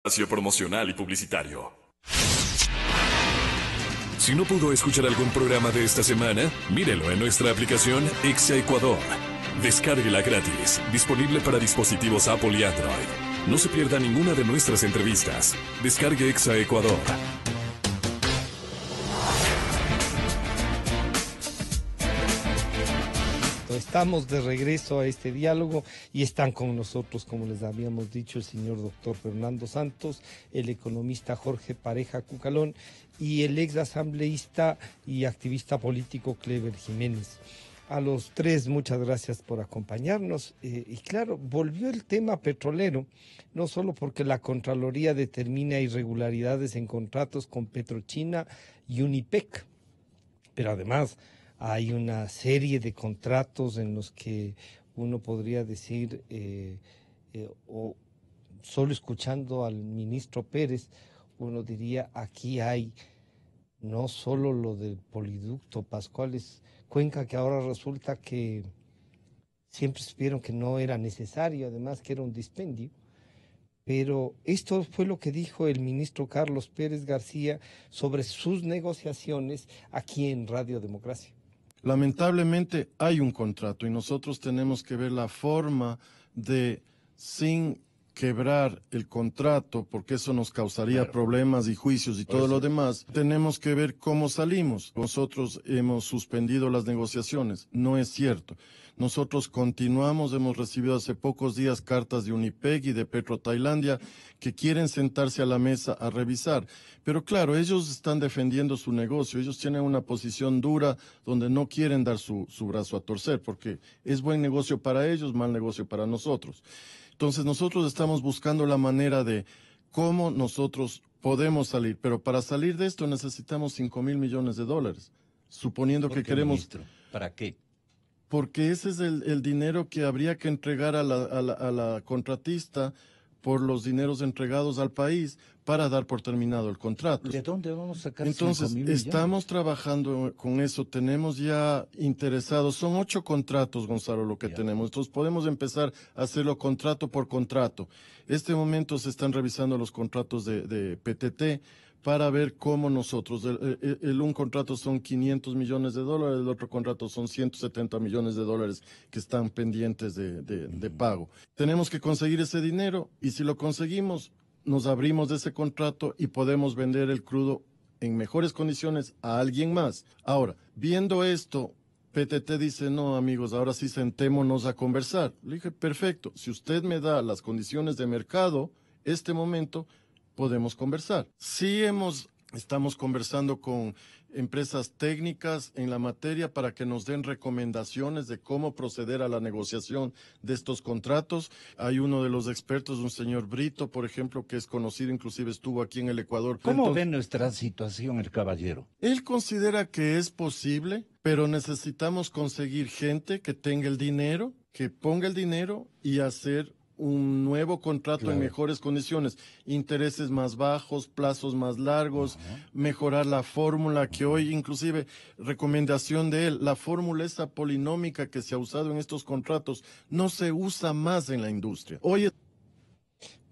Espacio promocional y publicitario. Si no pudo escuchar algún programa de esta semana, mírelo en nuestra aplicación Exa Ecuador. Descárguela gratis, disponible para dispositivos Apple y Android. No se pierda ninguna de nuestras entrevistas. Descargue Exa Ecuador. Estamos de regreso a este diálogo y están con nosotros, como les habíamos dicho, el señor doctor Fernando Santos, el economista Jorge Pareja Cucalón y el ex asambleísta y activista político Clever Jiménez. A los tres, muchas gracias por acompañarnos. Y claro, volvió el tema petrolero, no solo porque la Contraloría determina irregularidades en contratos con Petrochina y Unipec, pero además hay una serie de contratos en los que uno podría decir, o solo escuchando al ministro Pérez, uno diría, aquí hay no solo lo del poliducto Pascuales Cuenca, que ahora resulta que siempre supieron que no era necesario, además que era un dispendio, pero esto fue lo que dijo el ministro Carlos Pérez García sobre sus negociaciones aquí en Radio Democracia. Lamentablemente hay un contrato y nosotros tenemos que ver la forma de, sin quebrar el contrato, porque eso nos causaría problemas y juicios y todo lo demás, tenemos que ver cómo salimos. Nosotros hemos suspendido las negociaciones, no es cierto. Nosotros continuamos, hemos recibido hace pocos días cartas de Unipec y de Petro Tailandia que quieren sentarse a la mesa a revisar. Pero claro, ellos están defendiendo su negocio, ellos tienen una posición dura donde no quieren dar su brazo a torcer, porque es buen negocio para ellos, mal negocio para nosotros. Entonces nosotros estamos buscando la manera de cómo nosotros podemos salir, pero para salir de esto necesitamos 5.000 millones de dólares, suponiendo que queremos... Ministro, ¿para qué? Porque ese es el dinero que habría que entregar a la contratista por los dineros entregados al país para dar por terminado el contrato. ¿De dónde vamos a sacar Entonces, 5.000 millones? estamos trabajando con eso, tenemos ya interesados, son 8 contratos, Gonzalo, lo que tenemos. Entonces, podemos empezar a hacerlo contrato por contrato. Este momento se están revisando los contratos de PTT para ver cómo nosotros, un contrato son 500 millones de dólares, el otro contrato son 170 millones de dólares que están pendientes de pago. Tenemos que conseguir ese dinero y si lo conseguimos, nos abrimos de ese contrato y podemos vender el crudo en mejores condiciones a alguien más. Ahora, viendo esto, PTT dice, no amigos, ahora sí sentémonos a conversar. Le dije, perfecto, si usted me da las condiciones de mercado, este momento, podemos conversar. Sí estamos conversando con empresas técnicas en la materia para que nos den recomendaciones de cómo proceder a la negociación de estos contratos. Hay uno de los expertos, un señor Brito, por ejemplo, que es conocido, inclusive estuvo aquí en el Ecuador. ¿Cómo ve nuestra situación el caballero? Él considera que es posible, pero necesitamos conseguir gente que tenga el dinero, que ponga el dinero y hacer un nuevo contrato en mejores condiciones, intereses más bajos, plazos más largos, mejorar la fórmula que hoy, inclusive, recomendación de él, la fórmula esa polinómica que se ha usado en estos contratos no se usa más en la industria. Hoy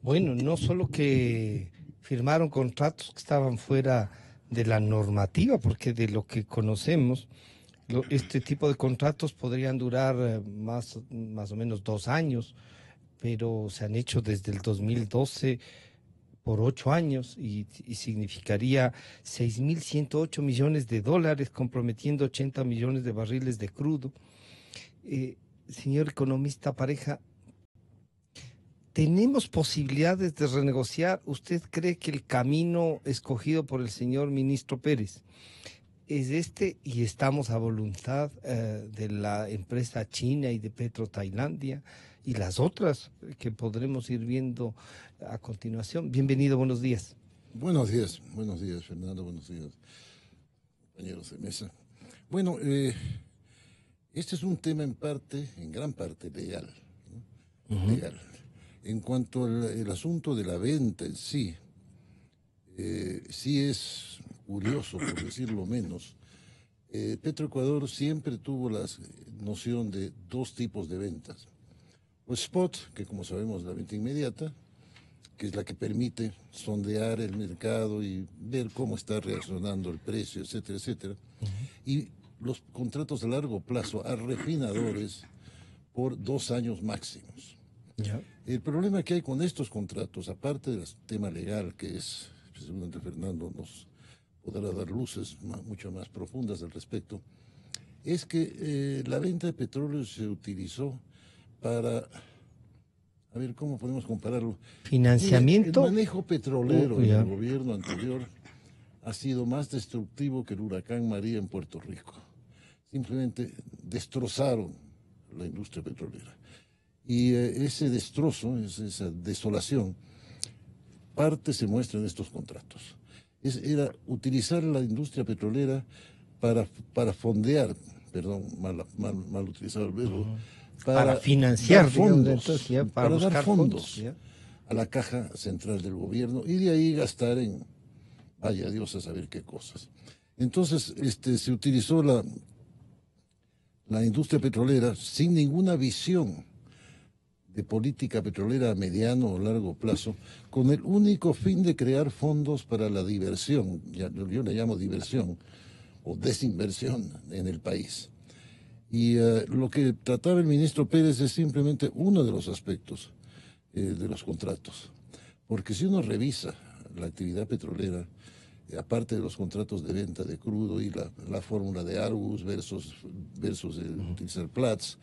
Bueno, no solo que firmaron contratos que estaban fuera de la normativa, porque de lo que conocemos, este tipo de contratos podrían durar más o menos 2 años, pero se han hecho desde el 2012 por 8 años y significaría 6.108 millones de dólares, comprometiendo 80 millones de barriles de crudo. Señor economista Pareja, ¿tenemos posibilidades de renegociar? ¿Usted cree que el camino escogido por el señor ministro Pérez es este y estamos a voluntad de la empresa china y de Petro Tailandia y las otras que podremos ir viendo a continuación? Bienvenido, buenos días. Buenos días, Fernando, buenos días, compañeros de mesa. Bueno, este es un tema en gran parte legal, ¿no? Legal. En cuanto al asunto de la venta en sí, sí es curioso, por decirlo menos. Petroecuador siempre tuvo la noción de 2 tipos de ventas. O spot, que como sabemos es la venta inmediata, que es la que permite sondear el mercado y ver cómo está reaccionando el precio, etcétera, etcétera. Y los contratos a largo plazo a refinadores por 2 años máximos. Ya. El problema que hay con estos contratos, aparte del tema legal, que es, seguramente Fernando nos podrá dar luces mucho más profundas al respecto, es que la venta de petróleo se utilizó para, a ver, ¿cómo podemos compararlo? Financiamiento. Mire, el manejo petrolero ya. del gobierno anterior ha sido más destructivo que el huracán María en Puerto Rico. Simplemente destrozaron la industria petrolera. Y ese destrozo, esa desolación, parte se muestra en estos contratos. Era utilizar la industria petrolera para fondear, perdón, mal utilizado el verbo, para financiar dar fondos, digamos, entonces, ya, para dar buscar fondos ya. a la caja central del gobierno y de ahí gastar en, vaya Dios a saber qué cosas. Entonces, se utilizó la industria petrolera sin ninguna visión de política petrolera a mediano o largo plazo, con el único fin de crear fondos para la diversión, yo le llamo diversión o desinversión en el país. Y lo que trataba el ministro Pérez es simplemente uno de los aspectos de los contratos, porque si uno revisa la actividad petrolera, aparte de los contratos de venta de crudo y la fórmula de Argus versus utilizar Platts,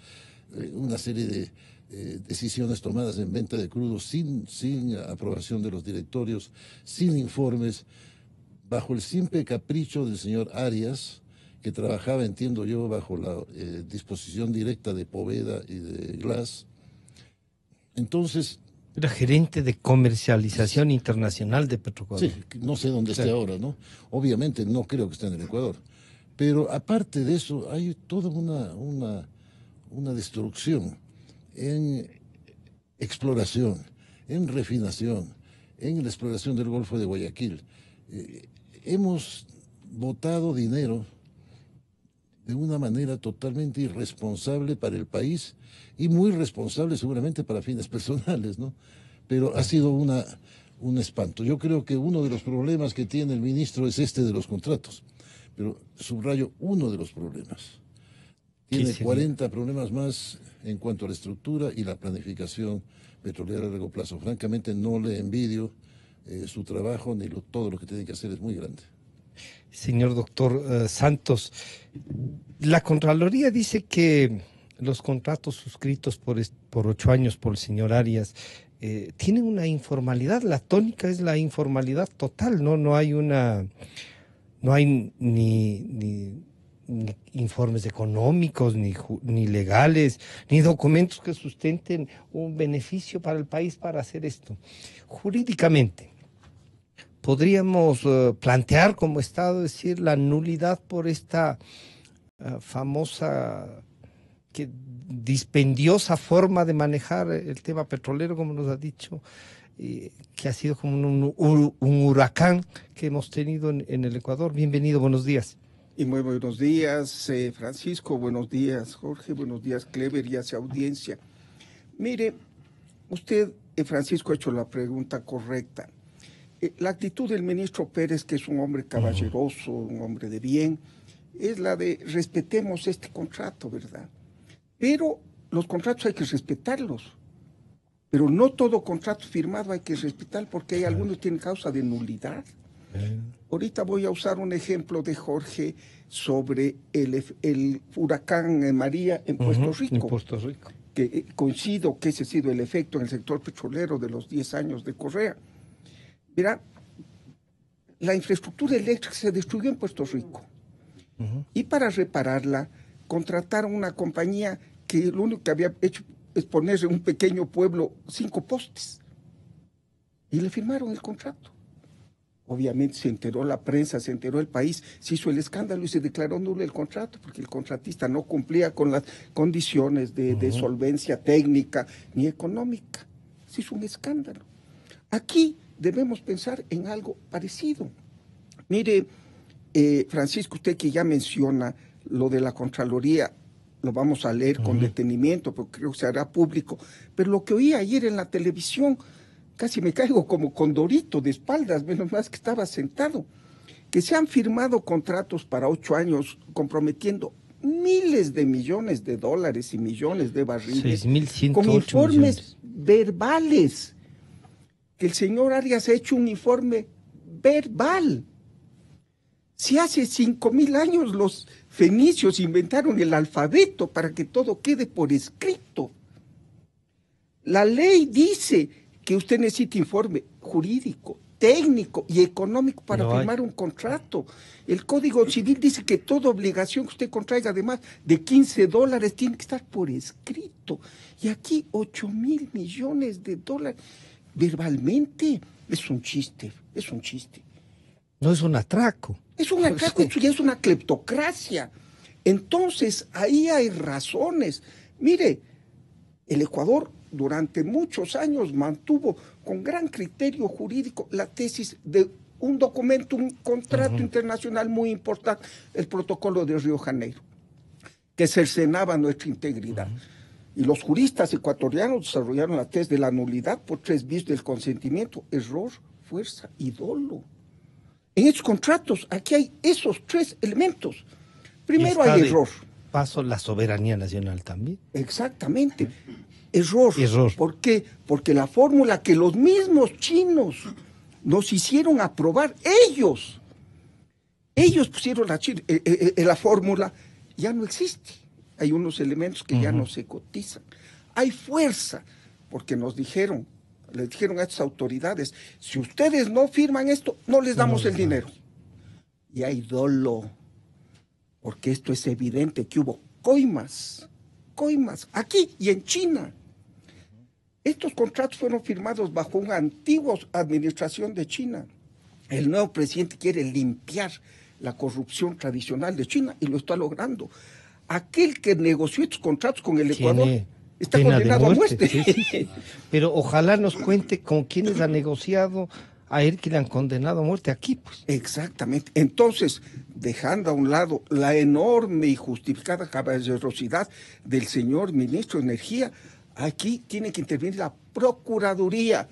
una serie de decisiones tomadas en venta de crudo sin aprobación de los directorios, sin informes, bajo el simple capricho del señor Arias, que trabajaba, entiendo yo, bajo la disposición directa de Poveda y de Glass. Entonces... Era gerente de comercialización internacional de Petroecuador. Sí, no sé dónde esté ahora, ¿no? Obviamente no creo que esté en el Ecuador. Pero aparte de eso, hay toda una destrucción en exploración, en refinación, en la exploración del Golfo de Guayaquil. Hemos botado dinero de una manera totalmente irresponsable para el país y muy responsable seguramente para fines personales, ¿no? Pero ha sido un espanto. Yo creo que uno de los problemas que tiene el ministro es de los contratos, pero subrayo uno de los problemas. Tiene 40 problemas más en cuanto a la estructura y la planificación petrolera a largo plazo. Francamente no le envidio su trabajo ni todo lo que tiene que hacer es muy grande. Señor doctor Santos, la Contraloría dice que los contratos suscritos por 8 años por el señor Arias tienen una informalidad. La tónica es la informalidad total, no hay ni informes económicos, ni legales, ni documentos que sustenten un beneficio para el país para hacer esto. Jurídicamente, podríamos plantear como Estado, decir, la nulidad por esta famosa, dispendiosa forma de manejar el tema petrolero, como nos ha dicho, que ha sido como un huracán que hemos tenido en el Ecuador. Bienvenido, buenos días. Y muy buenos días, Francisco, buenos días, Jorge, buenos días, Clever y hacia audiencia. Mire, usted, Francisco, ha hecho la pregunta correcta. La actitud del ministro Pérez, que es un hombre caballeroso, un hombre de bien, es la de respetemos este contrato, ¿verdad? Pero los contratos hay que respetarlos. Pero no todo contrato firmado hay que respetar porque hay algunos que tienen causa de nulidad. Ahorita voy a usar un ejemplo de Jorge sobre el huracán María en Puerto Rico. En Puerto Rico. Que coincido que ese ha sido el efecto en el sector petrolero de los 10 años de Correa. Verá, la infraestructura eléctrica se destruyó en Puerto Rico. Y para repararla, contrataron una compañía que lo único que había hecho es poner en un pequeño pueblo 5 postes. Y le firmaron el contrato. Obviamente se enteró la prensa, se enteró el país, se hizo el escándalo y se declaró nulo el contrato porque el contratista no cumplía con las condiciones de solvencia técnica ni económica. Se hizo un escándalo. Aquí debemos pensar en algo parecido. Mire, Francisco, usted que ya menciona lo de la Contraloría, lo vamos a leer con detenimiento porque creo que se hará público, pero lo que oí ayer en la televisión casi me caigo como condorito de espaldas, menos más que estaba sentado, que se han firmado contratos para 8 años comprometiendo miles de millones de dólares y millones de barriles 6.108 con informes millones. verbales. Que el señor Arias ha hecho un informe verbal. Si hace 5.000 años los fenicios inventaron el alfabeto para que todo quede por escrito. La ley dice que usted necesita informe jurídico, técnico y económico para firmar un contrato. El Código Civil dice que toda obligación que usted contraiga, además de $15, tiene que estar por escrito. Y aquí 8.000 millones de dólares verbalmente. Es un chiste, es un chiste. No es un atraco. Es un atraco, esto ya es una cleptocracia. Entonces, ahí hay razones. Mire, el Ecuador durante muchos años mantuvo con gran criterio jurídico la tesis de un documento, un contrato internacional muy importante, el Protocolo de Río Janeiro, que cercenaba nuestra integridad. Y los juristas ecuatorianos desarrollaron la tesis de la nulidad por 3 bis del consentimiento, error, fuerza y dolo. En estos contratos, aquí hay esos 3 elementos. Primero hay error. Paso la soberanía nacional también. Exactamente. Error. Error. ¿Por qué? Porque la fórmula que los mismos chinos nos hicieron aprobar, ellos pusieron la fórmula, ya no existe. Hay unos elementos que ya no se cotizan. Hay fuerza, porque le dijeron a estas autoridades, si ustedes no firman esto, no les damos el dinero. Y hay dolo, porque esto es evidente que hubo coimas, aquí y en China. Estos contratos fueron firmados bajo una antigua administración de China. El nuevo presidente quiere limpiar la corrupción tradicional de China y lo está logrando. Aquel que negoció estos contratos con el Ecuador está condenado a muerte. Sí. Pero ojalá nos cuente con quiénes ha negociado a él que le han condenado a muerte aquí, pues. Exactamente. Entonces, dejando a un lado la enorme y justificada caballerosidad del señor ministro de Energía, aquí tiene que intervenir la Procuraduría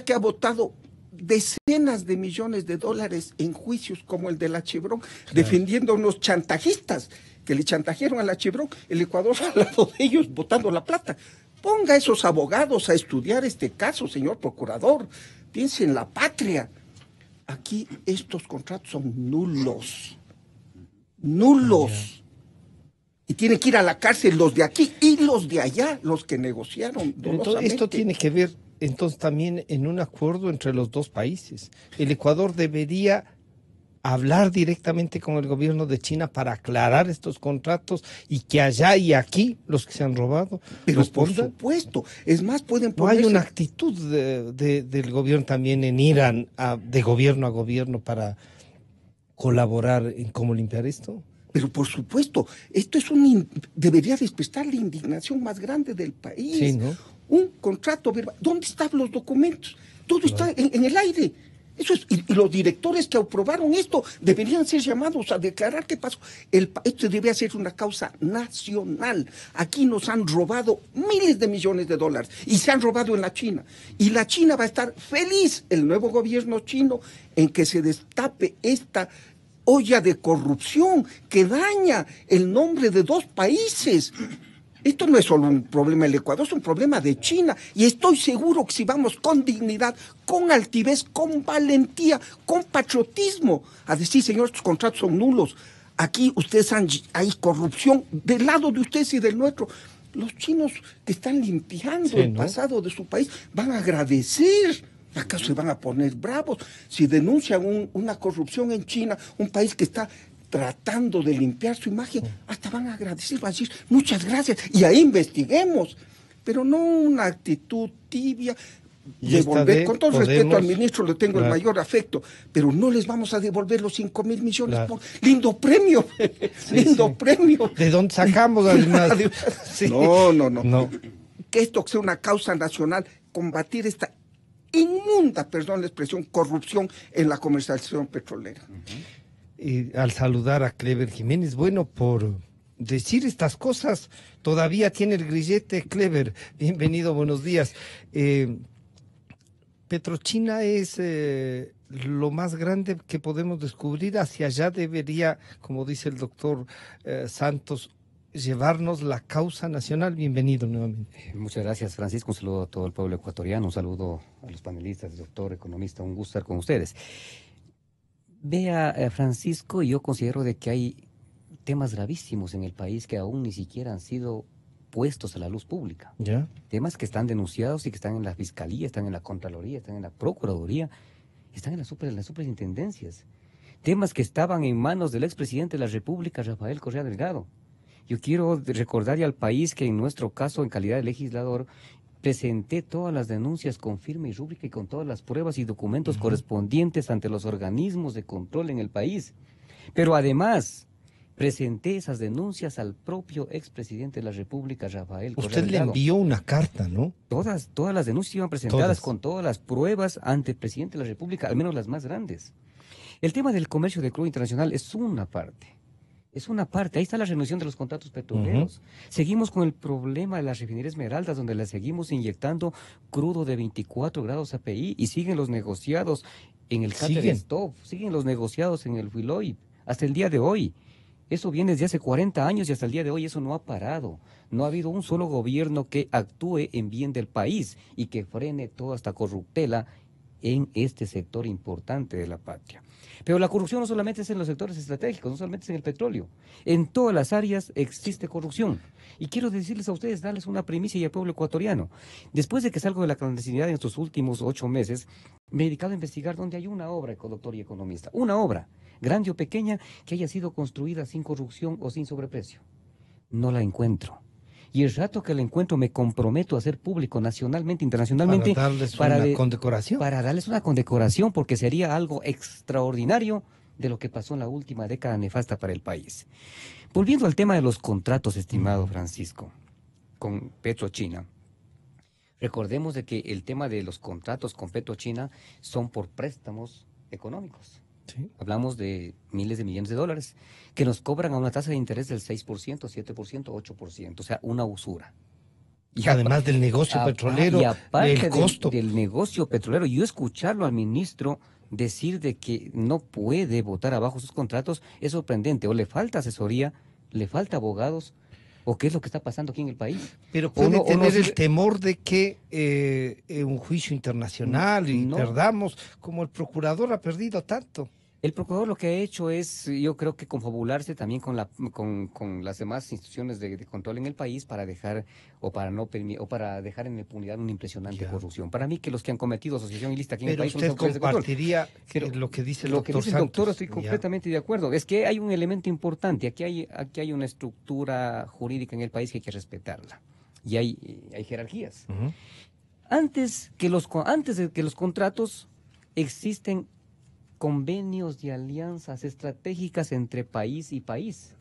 que ha votado decenas de millones de dólares en juicios como el de la Chevron, defendiendo a unos chantajistas que le chantajearon a la Chevron, el Ecuador al lado de ellos botando la plata. Ponga a esos abogados a estudiar este caso, señor procurador. Piense en la patria. Aquí estos contratos son nulos. Y tienen que ir a la cárcel los de aquí y los de allá, los que negociaron dolosamente. Entonces, esto tiene que ver entonces también en un acuerdo entre los dos países. El Ecuador debería hablar directamente con el gobierno de China para aclarar estos contratos y que allá y aquí los que se han robado pero por supuesto, es más, pueden ponerse... ¿No hay una actitud del gobierno también en Irán de gobierno a gobierno para colaborar en cómo limpiar esto? Pero por supuesto, esto es debería despertar la indignación más grande del país. Sí, ¿no? Un contrato verbal. ¿Dónde están los documentos? Todo está en el aire. Eso es, y los directores que aprobaron esto deberían ser llamados a declarar qué pasó. Esto debería ser una causa nacional. Aquí nos han robado miles de millones de dólares y se han robado en la China. Y la China va a estar feliz, el nuevo gobierno chino, en que se destape esta olla de corrupción que daña el nombre de 2 países. Esto no es solo un problema del Ecuador, es un problema de China. Y estoy seguro que si vamos con dignidad, con altivez, con valentía, con patriotismo, a decir, señor, estos contratos son nulos. Aquí hay corrupción del lado de ustedes y del nuestro. Los chinos que están limpiando el pasado de su país van a agradecer. ¿Acaso se van a poner bravos si denuncian una corrupción en China, un país que está tratando de limpiar su imagen? Hasta van a agradecer, van a decir muchas gracias y ahí investiguemos, pero no una actitud tibia. Devolver, con todo respeto al ministro, le tengo el mayor afecto, pero no les vamos a devolver los 5.000 millones por lindo premio, premio. ¿De dónde sacamos además? No. Que esto sea una causa nacional, combatir esta inmunda, perdón la expresión, corrupción en la comercialización petrolera. Y al saludar a Clever Jiménez, bueno, por decir estas cosas, todavía tiene el grillete. Clever, bienvenido, buenos días. Petrochina es lo más grande que podemos descubrir. Hacia allá debería, como dice el doctor Santos, llevarnos la causa nacional. Bienvenido nuevamente. Muchas gracias, Francisco. Un saludo a todo el pueblo ecuatoriano, un saludo a los panelistas, doctor, economista, un gusto estar con ustedes. Vea, Francisco, yo considero de que hay temas gravísimos en el país que aún ni siquiera han sido puestos a la luz pública. ¿Ya? Temas que están denunciados y que están en la Fiscalía, están en la Contraloría, están en la Procuraduría, están en las superintendencias. Temas que estaban en manos del expresidente de la República, Rafael Correa Delgado. Yo quiero recordarle al país que en nuestro caso, en calidad de legislador, presenté todas las denuncias con firma y rúbrica y con todas las pruebas y documentos correspondientes ante los organismos de control en el país. Pero además, presenté esas denuncias al propio expresidente de la República, Rafael Correa Usted le Delgado. envió una carta, ¿no? Todas las denuncias iban presentadas Todas. con todas las pruebas ante el presidente de la República, al menos las más grandes. El tema del comercio de crudo internacional es una parte. Es una parte, ahí está la rendición de los contratos petroleros. Seguimos con el problema de las refinerías Esmeraldas, donde le seguimos inyectando crudo de 24 grados API y siguen los negociados en el Stop, siguen los negociados en el Huiloy, hasta el día de hoy. Eso viene desde hace 40 años y hasta el día de hoy eso no ha parado. No ha habido un solo gobierno que actúe en bien del país y que frene toda esta corruptela en este sector importante de la patria. Pero la corrupción no solamente es en los sectores estratégicos, no solamente es en el petróleo. En todas las áreas existe corrupción. Y quiero decirles a ustedes, darles una primicia y al pueblo ecuatoriano. Después de que salgo de la clandestinidad en estos últimos 8 meses, me he dedicado a investigar dónde hay una obra, doctor y economista, una obra, grande o pequeña, que haya sido construida sin corrupción o sin sobreprecio. No la encuentro. Y el rato que la encuentro me comprometo a hacer público nacionalmente, internacionalmente, Para darles una condecoración. Para darles una condecoración, porque sería algo extraordinario de lo que pasó en la última década nefasta para el país. Volviendo al tema de los contratos, estimado Francisco, con Petrochina. Recordemos de que el tema de los contratos con Petrochina son por préstamos económicos. Sí. Hablamos de miles de millones de dólares que nos cobran a una tasa de interés del 6%, 7%, 8%, o sea, una usura. Y además del negocio petrolero, y aparte el costo. del negocio petrolero, yo escucharlo al ministro decir de que no puede votar abajo sus contratos es sorprendente. O le falta asesoría, le falta abogados, o qué es lo que está pasando aquí en el país. Pero puede tener el temor de que un juicio internacional y perdamos, como el procurador ha perdido tanto. El procurador lo que ha hecho es, yo creo que confabularse también con las demás instituciones de control en el país para dejar para dejar en impunidad una impresionante corrupción. Para mí que los que han cometido asociación ilícita aquí en el país son los autoridades de control. Pero usted compartiría lo que dice el doctor Santos. Lo que dice el doctor, estoy completamente de acuerdo. Es que hay un elemento importante, aquí hay una estructura jurídica en el país que hay que respetarla. Y hay jerarquías. Antes de que los contratos existen convenios de alianzas estratégicas entre país y país.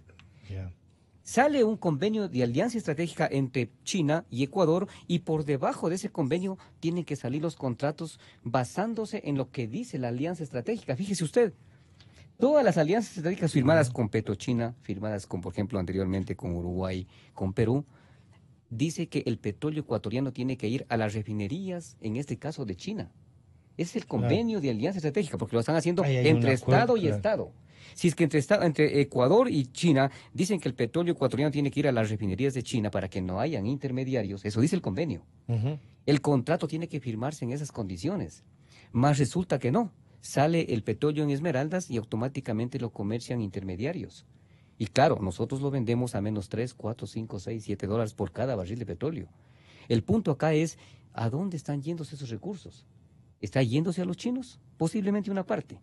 Sale un convenio de alianza estratégica entre China y Ecuador y por debajo de ese convenio tienen que salir los contratos basándose en lo que dice la alianza estratégica. Fíjese usted, todas las alianzas estratégicas firmadas con Petrochina, firmadas con, por ejemplo, anteriormente con Uruguay, con Perú, dice que el petróleo ecuatoriano tiene que ir a las refinerías, en este caso de China. Es el convenio de alianza estratégica, porque lo están haciendo entre Estado y Estado. Si es que entre Ecuador y China dicen que el petróleo ecuatoriano tiene que ir a las refinerías de China para que no hayan intermediarios, eso dice el convenio. El contrato tiene que firmarse en esas condiciones. Más resulta que no. Sale el petróleo en Esmeraldas y automáticamente lo comercian intermediarios. Y claro, nosotros lo vendemos a menos 3, 4, 5, 6, 7 dólares por cada barril de petróleo. El punto acá es, ¿a dónde están yéndose esos recursos? ¿Está yéndose a los chinos? Posiblemente una parte.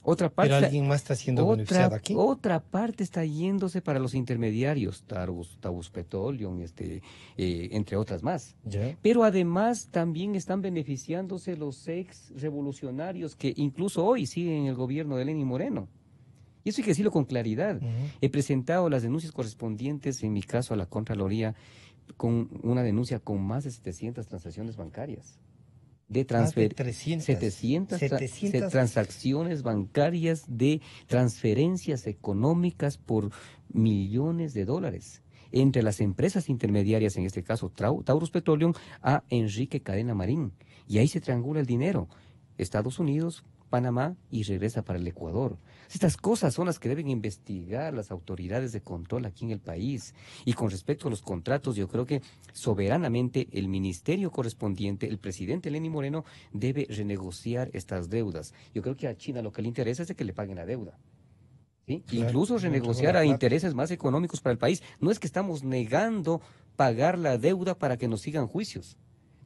Otra parte. Pero alguien más está siendo beneficiado aquí. Otra parte está yéndose para los intermediarios, Taurus Petroleum, entre otras más. Pero además también están beneficiándose los ex revolucionarios que incluso hoy siguen en el gobierno de Lenín Moreno. Y eso hay que decirlo con claridad. He presentado las denuncias correspondientes, en mi caso a la Contraloría, con una denuncia con más de 700 transacciones bancarias. De 700 transacciones bancarias de transferencias económicas por millones de dólares entre las empresas intermediarias, en este caso Taurus Petroleum, a Enrique Cadena Marín. Y ahí se triangula el dinero. Estados Unidos, Panamá y regresa para el Ecuador. Estas cosas son las que deben investigar las autoridades de control aquí en el país. Y con respecto a los contratos, yo creo que soberanamente el ministerio correspondiente, el presidente Lenín Moreno, debe renegociar estas deudas. Yo creo que a China lo que le interesa es de que le paguen la deuda. ¿Sí? Claro, Incluso renegociar a intereses más económicos para el país. No es que estamos negando pagar la deuda para que nos sigan juicios.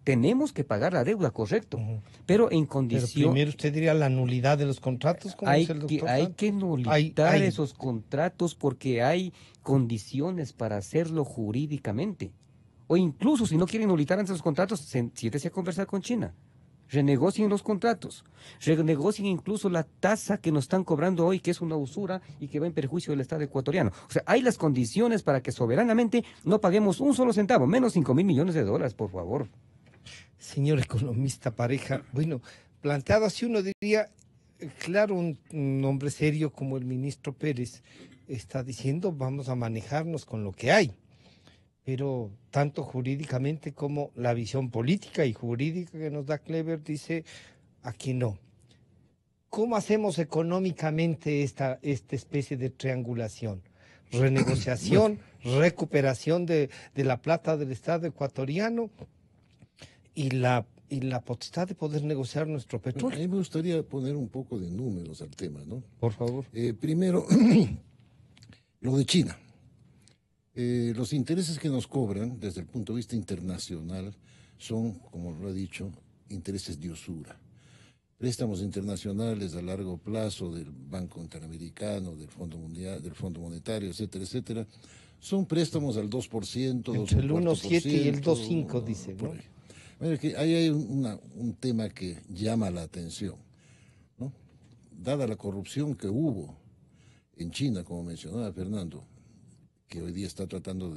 Tenemos que pagar la deuda, correcto, pero en Pero condición... primero usted diría la nulidad de los contratos, como dice el doctor Hay Santos. que nulitar esos contratos porque hay condiciones para hacerlo jurídicamente. O incluso, si no quieren nulitar antes los contratos, siéntese a conversar con China. Renegocien los contratos, renegocien incluso la tasa que nos están cobrando hoy, que es una usura y que va en perjuicio del Estado ecuatoriano. O sea, hay las condiciones para que soberanamente no paguemos un solo centavo, menos 5.000 millones de dólares, por favor. Señor economista Pareja, bueno, planteado así uno diría, claro, un hombre serio como el ministro Pérez está diciendo vamos a manejarnos con lo que hay, pero tanto jurídicamente como la visión política y jurídica que nos da Clever dice aquí no. ¿Cómo hacemos económicamente esta especie de triangulación? Renegociación, recuperación de la plata del Estado ecuatoriano y la potestad de poder negociar nuestro A petróleo. mí me gustaría poner un poco de números al tema, ¿no? Por favor. Primero, lo de China. Los intereses que nos cobran desde el punto de vista internacional son, como lo he dicho, intereses de usura. Préstamos internacionales a largo plazo del Banco Interamericano, del Fondo Mundial, del Fondo Monetario, etcétera, etcétera, son préstamos al 2%, Entre el 1,7 y el 2,4%, 2,5 dice, por ¿no? ahí. Bueno, que ahí hay un tema que llama la atención, ¿no? Dada la corrupción que hubo en China, como mencionaba Fernando, que hoy día está tratando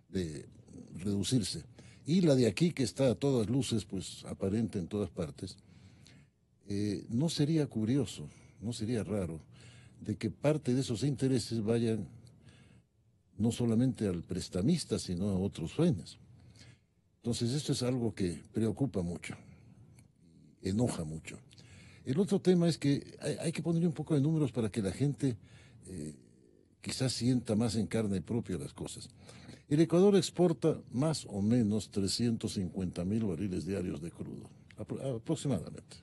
de reducirse, y la de aquí que está a todas luces, pues aparente en todas partes, no sería curioso, no sería raro, de que parte de esos intereses vayan no solamente al prestamista, sino a otros sueños. Entonces esto es algo que preocupa mucho, enoja mucho. El otro tema es que hay que ponerle un poco de números para que la gente quizás sienta más en carne propia las cosas. El Ecuador exporta más o menos 350.000 barriles diarios de crudo, aproximadamente.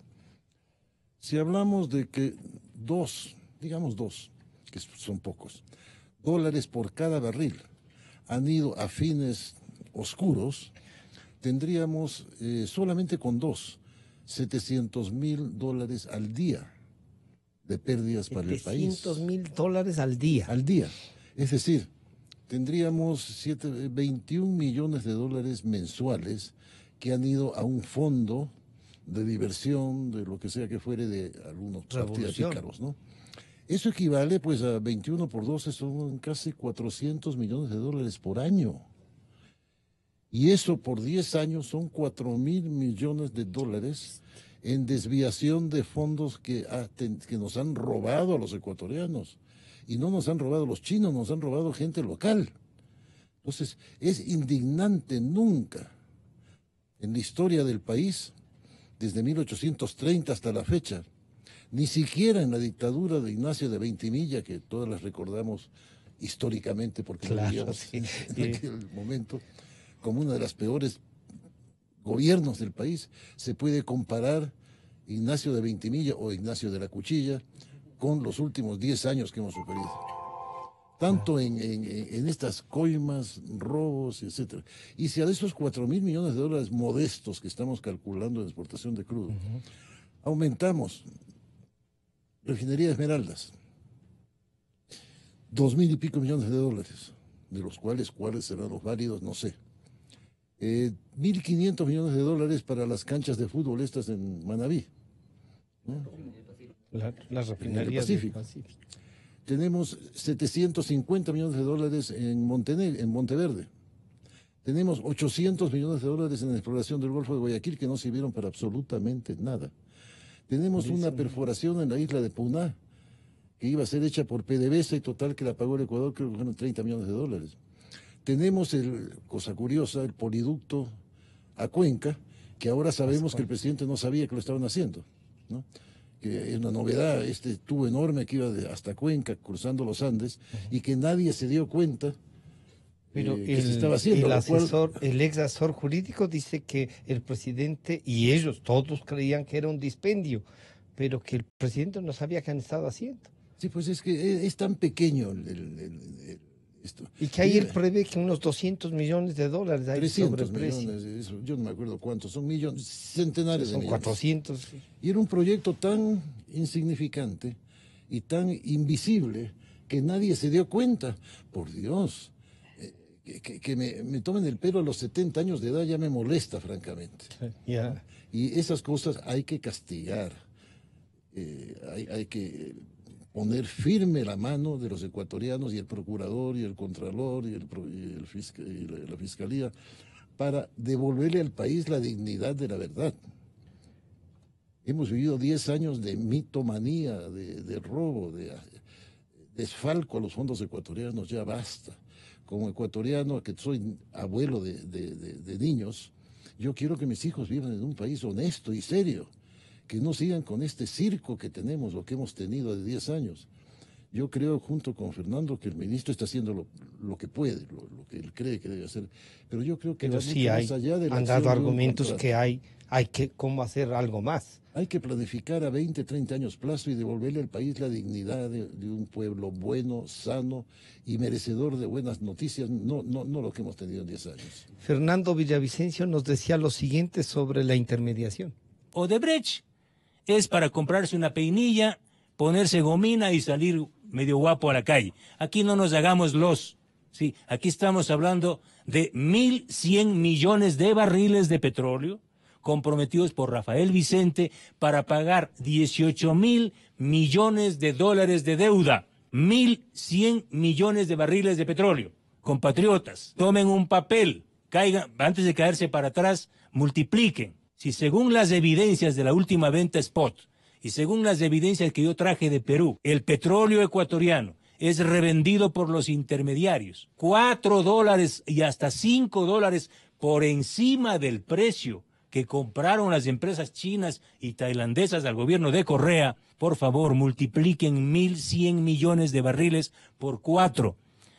Si hablamos de que digamos dos, que son pocos, dólares por cada barril han ido a fines oscuros, tendríamos solamente con $700.000 al día de pérdidas para el país. $700.000 al día. Al día. Es decir, tendríamos 21 millones de dólares mensuales que han ido a un fondo de diversión, de lo que sea que fuere, de algunos partidos pícaros, ¿no? Eso equivale pues a 21 por 12, son casi 400 millones de dólares por año. Y eso por 10 años son 4.000 millones de dólares en desviación de fondos que nos han robado a los ecuatorianos. Y no nos han robado los chinos, nos han robado gente local. Entonces, es indignante. Nunca en la historia del país, desde 1830 hasta la fecha, ni siquiera en la dictadura de Ignacio de Veintimilla, que todas las recordamos históricamente porque lo vivíamos en aquel momento, como una de las peores gobiernos del país, se puede comparar Ignacio de Veintimilla o Ignacio de la Cuchilla con los últimos 10 años que hemos sufrido. Tanto en estas coimas, robos, etcétera. Y si a esos 4.000 millones de dólares modestos que estamos calculando en exportación de crudo, aumentamos refinería de Esmeraldas, 2.000 y pico millones de dólares, de los cuales cuáles serán los válidos, no sé. 1.500 millones de dólares para las canchas de fútbol estas en Manabí. Las refinerías del Pacífico. Tenemos 750 millones de dólares en Monteverde. Tenemos 800 millones de dólares en la exploración del Golfo de Guayaquil que no sirvieron para absolutamente nada. Tenemos una perforación en la isla de Puná que iba a ser hecha por PDVSA y total que la pagó el Ecuador, creo que fueron 30 millones de dólares. Tenemos cosa curiosa, el poliducto a Cuenca, que ahora sabemos que el presidente no sabía que lo estaban haciendo, ¿no? Que es una novedad, este tubo enorme que iba hasta Cuenca, cruzando los Andes, y que nadie se dio cuenta pero que se estaba haciendo. el ex asesor jurídico dice que el presidente y ellos todos creían que era un dispendio, pero que el presidente no sabía qué han estado haciendo. Sí, pues es que es tan pequeño esto. Y que ahí él prevé que unos $200 millones hay 300 sobreprecio. millones, eso, yo no me acuerdo cuántos, son millones, centenares de Son millones. 400. Y era un proyecto tan insignificante y tan invisible que nadie se dio cuenta. Por Dios, que me tomen el pelo a los 70 años de edad ya me molesta, francamente. Ya. Y esas cosas hay que castigar, hay que poner firme la mano de los ecuatorianos y el procurador y el contralor y la fiscalía para devolverle al país la dignidad de la verdad. Hemos vivido 10 años de mitomanía, de robo, de desfalco a los fondos ecuatorianos, ya basta. Como ecuatoriano, que soy abuelo de niños, yo quiero que mis hijos vivan en un país honesto y serio, que no sigan con este circo que tenemos o que hemos tenido de 10 años. Yo creo, junto con Fernando, que el ministro está haciendo lo que puede, lo que él cree que debe hacer, pero yo creo que Pero sí más allá de la han acción dado de un argumentos contrato. que hay que cómo hacer algo más. Hay que planificar a 20, 30 años plazo y devolverle al país la dignidad de un pueblo bueno, sano y merecedor de buenas noticias, no lo que hemos tenido en 10 años. Fernando Villavicencio nos decía lo siguiente sobre la intermediación. Odebrecht es para comprarse una peinilla, ponerse gomina y salir medio guapo a la calle. Aquí no nos hagamos sí, aquí estamos hablando de 1.100 millones de barriles de petróleo comprometidos por Rafael Vicente para pagar 18.000 millones de dólares de deuda. 1.100 millones de barriles de petróleo. Compatriotas, tomen un papel, caigan, antes de caerse para atrás, multipliquen. Si según las evidencias de la última venta spot y según las evidencias que yo traje de Perú, el petróleo ecuatoriano es revendido por los intermediarios, $4 y hasta $5 por encima del precio que compraron las empresas chinas y tailandesas al gobierno de Correa, por favor, multipliquen 1.100 millones de barriles por 4.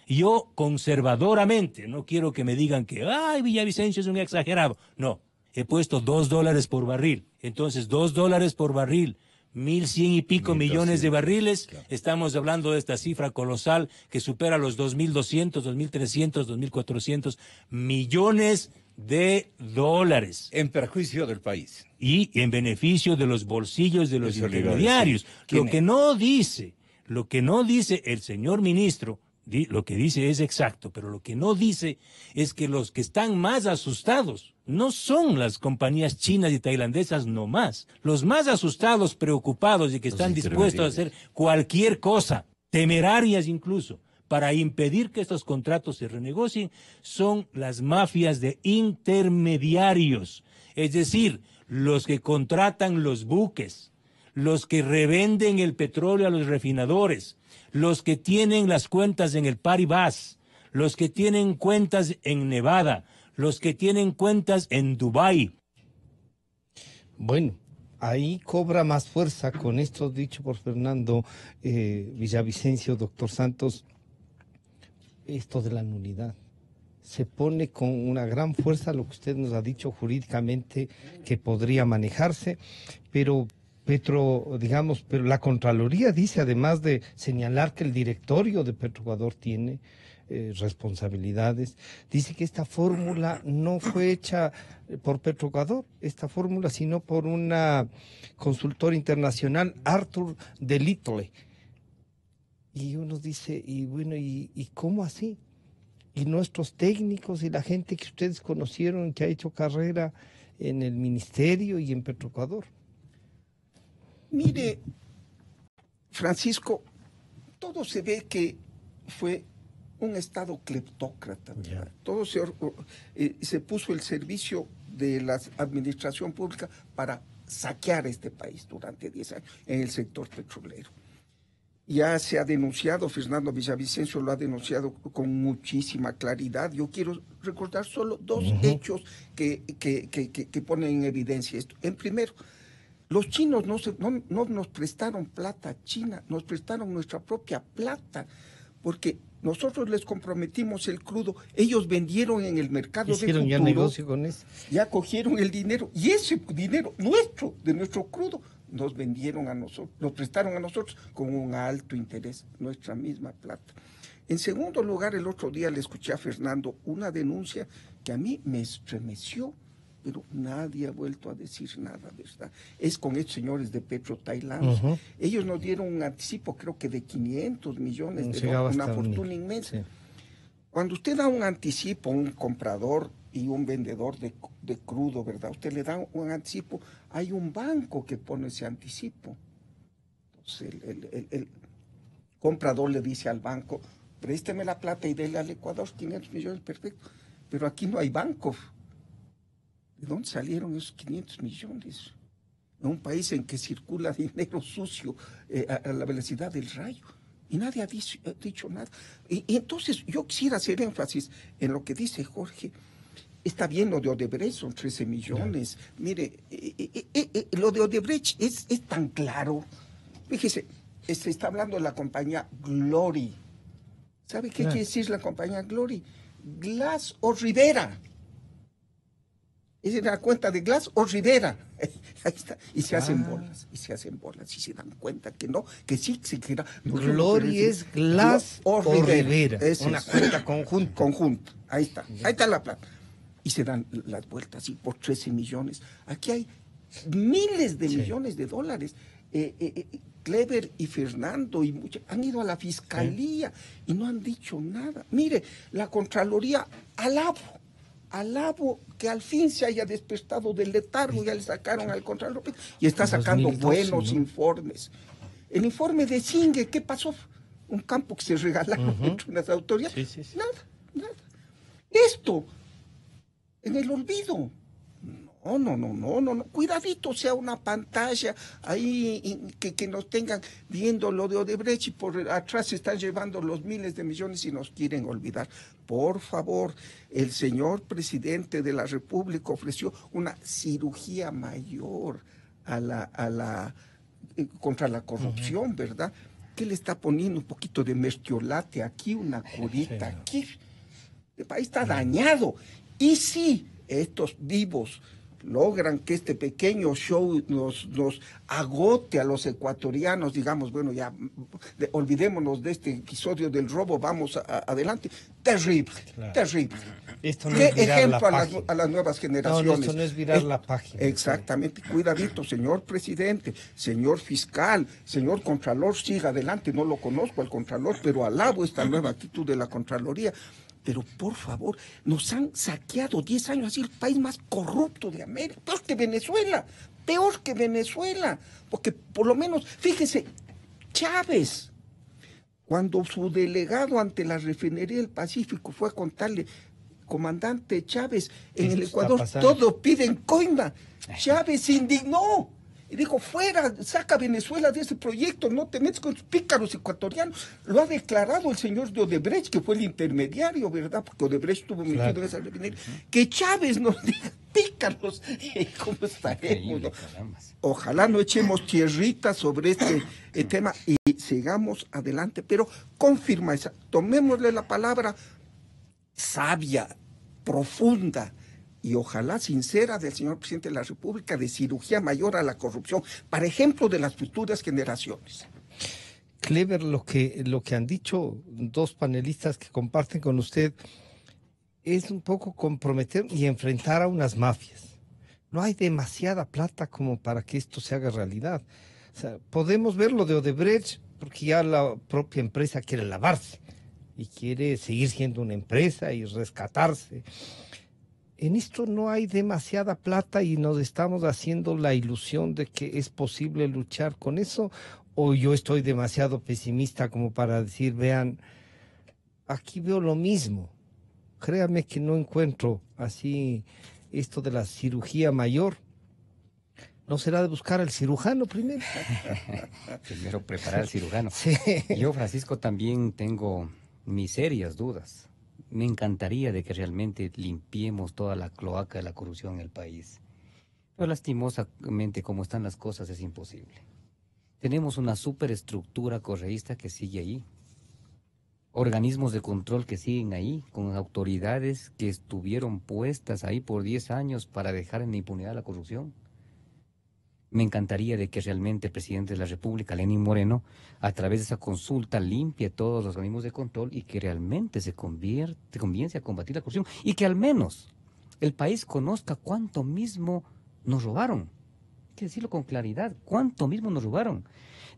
Yo, conservadoramente, no quiero que me digan que, ay, Villavicencio es un exagerado. No, he puesto $2 por barril. Entonces, $2 por barril, 1.100 y pico millones de barriles. Claro. Estamos hablando de esta cifra colosal que supera los 2.200, 2.300, 2.400 millones de dólares. En perjuicio del país. Y en beneficio de los bolsillos de los intermediarios. Lo que no dice el señor ministro, lo que dice es exacto, pero lo que no dice es que los que están más asustados no son las compañías chinas y tailandesas nomás. Los más asustados, preocupados y que están dispuestos a hacer cualquier cosa, temerarias incluso, para impedir que estos contratos se renegocien, son las mafias de intermediarios. Es decir, los que contratan los buques, los que revenden el petróleo a los refinadores, los que tienen las cuentas en el Paribas, los que tienen cuentas en Nevada, los que tienen cuentas en Dubái. Bueno, ahí cobra más fuerza con esto dicho por Fernando Villavicencio, doctor Santos, esto de la nulidad. Se pone con una gran fuerza lo que usted nos ha dicho jurídicamente que podría manejarse, pero pero la Contraloría dice, además de señalar que el directorio de Petroecuador tiene responsabilidades, dice que esta fórmula no fue hecha por Petroecuador, esta fórmula, sino por una consultora internacional, Arthur de Little. Y uno dice, y bueno, ¿y cómo así? Y nuestros técnicos y la gente que ustedes conocieron, que ha hecho carrera en el ministerio y en Petroecuador. Mire, Francisco, todo se ve que fue un Estado cleptócrata, ¿verdad? Yeah. Todo se puso el servicio de la administración pública para saquear este país durante 10 años en el sector petrolero. Ya se ha denunciado, Fernando Villavicencio lo ha denunciado con muchísima claridad. Yo quiero recordar solo dos hechos que ponen en evidencia esto. En primero, los chinos no nos prestaron plata a China, nos prestaron nuestra propia plata, porque nosotros les comprometimos el crudo, ellos vendieron en el mercado de futuro. Hicieron ya negocio con eso. Ya cogieron el dinero, y ese dinero nuestro, de nuestro crudo, nos vendieron a nosotros, nos prestaron a nosotros con un alto interés, nuestra misma plata. En segundo lugar, el otro día le escuché a Fernando una denuncia que a mí me estremeció, pero nadie ha vuelto a decir nada, ¿verdad? Es con estos señores de Petro Tailandia. Ellos nos dieron un anticipo, creo que de 500 millones de dólares, una fortuna inmensa. Sí. Cuando usted da un anticipo a un comprador y un vendedor de crudo, ¿verdad? Usted le da un anticipo, hay un banco que pone ese anticipo. Entonces el comprador le dice al banco, présteme la plata y dele al Ecuador 500 millones, perfecto. Pero aquí no hay banco. ¿De dónde salieron esos 500 millones? En un país en que circula dinero sucio a la velocidad del rayo. Y nadie ha dicho nada. Y entonces yo quisiera hacer énfasis en lo que dice Jorge. Está bien lo de Odebrecht, son 13 millones. No. Mire, lo de Odebrecht es tan claro. Fíjese, se está hablando de la compañía Glory. ¿Sabe qué quiere decir la compañía Glory? Glass o Rivera. Es en la cuenta de Glass o Rivera. Ahí está. Y se hacen bolas, y se dan cuenta que no, que sí se queda. Glory es Glass o Rivera. Una cuenta conjunta. Ahí está la plata. Y se dan las vueltas, y por 13 millones. Aquí hay miles de millones de dólares. Clever y Fernando han ido a la fiscalía y no han dicho nada. Mire, la Contraloría, alabo que al fin se haya despertado del letargo, ya le sacaron al Contralor y está sacando 2012, buenos informes. El informe de Singue, ¿qué pasó? Un campo que se regalaron entre unas autoridades. Nada. Esto, en el olvido. No. Cuidadito sea una pantalla ahí que nos tengan viendo lo de Odebrecht y por atrás se están llevando los miles de millones y nos quieren olvidar. Por favor, el señor presidente de la República ofreció una cirugía mayor contra la corrupción, ¿verdad? ¿Qué le está poniendo? Un poquito de mertiolate aquí, una curita aquí. El país está dañado. Y si estos vivos logran que este pequeño show nos agote a los ecuatorianos, digamos, bueno, ya olvidémonos de este episodio del robo, vamos adelante. Terrible. Esto no ¿Qué es virar ejemplo a las nuevas generaciones? No, esto no es virar la página. Exactamente. Cuidadito, señor presidente, señor fiscal, señor contralor, siga adelante. No lo conozco al contralor, pero alabo esta nueva actitud de la Contraloría. Pero por favor, nos han saqueado 10 años, así el país más corrupto de América, peor que Venezuela, porque por lo menos, fíjese, Chávez, cuando su delegado ante la refinería del Pacífico fue a contarle, comandante Chávez, en el Ecuador todo piden coima, Chávez se indignó. Y dijo, fuera, saca a Venezuela de ese proyecto, no te metes con los pícaros ecuatorianos. Lo ha declarado el señor de Odebrecht, que fue el intermediario, ¿verdad? Porque Odebrecht estuvo metido en esa refinería. Que Chávez nos diga, pícaros, ¿cómo estaremos? Ojalá no echemos tierrita sobre este tema y sigamos adelante. Pero con firmeza, tomémosle la palabra sabia, profunda, y ojalá sincera del señor presidente de la República de cirugía mayor a la corrupción, para ejemplo de las futuras generaciones. Clever, lo que han dicho dos panelistas que comparten con usted es un poco comprometer y enfrentar a unas mafias. No hay demasiada plata como para que esto se haga realidad. O sea, podemos ver lo de Odebrecht porque ya la propia empresa quiere lavarse y quiere seguir siendo una empresa y rescatarse. En esto no hay demasiada plata y nos estamos haciendo la ilusión de que es posible luchar con eso, o yo estoy demasiado pesimista como para decir, vean, aquí veo lo mismo. Créame que no encuentro así esto de la cirugía mayor. ¿No será de buscar al cirujano primero? Primero preparar al cirujano. Sí. Yo, Francisco, también tengo mis serias dudas. Me encantaría de que realmente limpiemos toda la cloaca de la corrupción en el país. Pero lastimosamente, como están las cosas, es imposible. Tenemos una superestructura correísta que sigue ahí. Organismos de control que siguen ahí, con autoridades que estuvieron puestas ahí por 10 años para dejar en impunidad la corrupción. Me encantaría de que realmente el presidente de la República, Lenín Moreno, a través de esa consulta limpie todos los organismos de control y que realmente se comience a combatir la corrupción y que al menos el país conozca cuánto mismo nos robaron. Hay que decirlo con claridad, cuánto mismo nos robaron.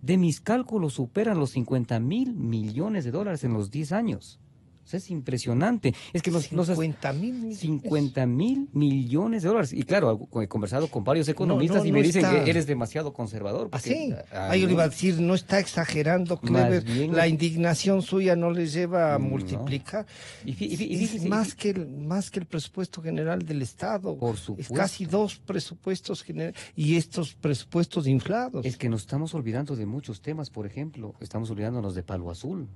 De mis cálculos superan los 50.000 millones de dólares en los 10 años. O sea, es impresionante. Es que 50.000 millones de dólares. Y claro, he conversado con varios economistas y me dicen que eres demasiado conservador. Así. Yo le iba a decir, no está exagerando, Clever. La indignación suya no les lleva a multiplicar. Es más que el presupuesto general del Estado. Por supuesto. Es casi 2 presupuestos generales y estos presupuestos inflados. Es que nos estamos olvidando de muchos temas, por ejemplo. Estamos olvidándonos de Palo Azul.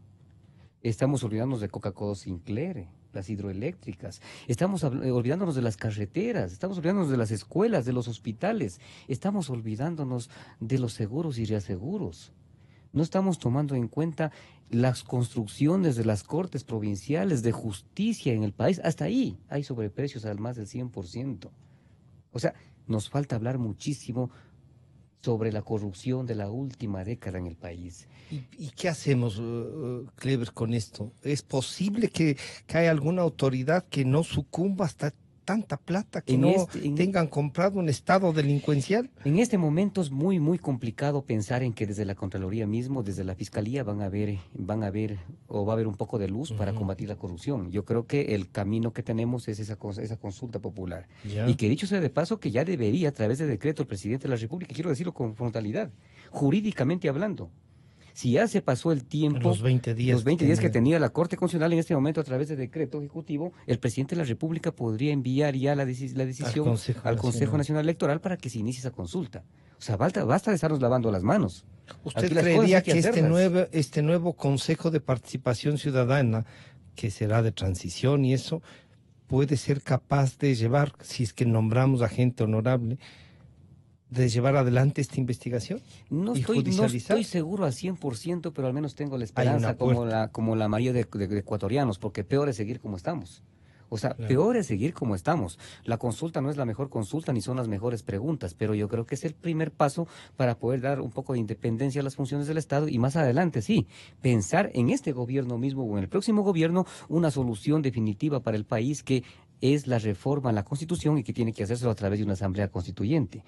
Estamos olvidándonos de Coca-Cola Sinclair, las hidroeléctricas. Estamos olvidándonos de las carreteras, estamos olvidándonos de las escuelas, de los hospitales. Estamos olvidándonos de los seguros y reaseguros. No estamos tomando en cuenta las construcciones de las cortes provinciales de justicia en el país. Hasta ahí hay sobreprecios al más del 100%. O sea, nos falta hablar muchísimo sobre la corrupción de la última década en el país. ¿Y qué hacemos, Clever, con esto? ¿Es posible que haya alguna autoridad que no sucumba hasta tanta plata, que tengan comprado un estado delincuencial? En este momento es muy, muy complicado pensar en que desde la Contraloría mismo, desde la Fiscalía va a haber un poco de luz para combatir la corrupción. Yo creo que el camino que tenemos es esa consulta popular. Y que dicho sea de paso, que ya debería, a través de decreto, el presidente de la República, quiero decirlo con frontalidad, jurídicamente hablando, si ya se pasó el tiempo, los 20 días que tenía la Corte Constitucional en este momento a través de decreto ejecutivo, el presidente de la República podría enviar ya la decisión al Consejo Nacional Electoral para que se inicie esa consulta. O sea, basta de estarnos lavando las manos. ¿Usted creería que este nuevo Consejo de Participación Ciudadana, que será de transición y eso, puede ser capaz de llevar, si es que nombramos a gente honorable, de llevar adelante esta investigación? No estoy seguro al 100%, pero al menos tengo la esperanza como la mayoría de ecuatorianos, porque peor es seguir como estamos. O sea, peor es seguir como estamos. La consulta no es la mejor consulta ni son las mejores preguntas, pero yo creo que es el primer paso para poder dar un poco de independencia a las funciones del Estado y más adelante, sí, pensar en este gobierno mismo o en el próximo gobierno una solución definitiva para el país que es la reforma a la Constitución y que tiene que hacerse a través de una asamblea constituyente.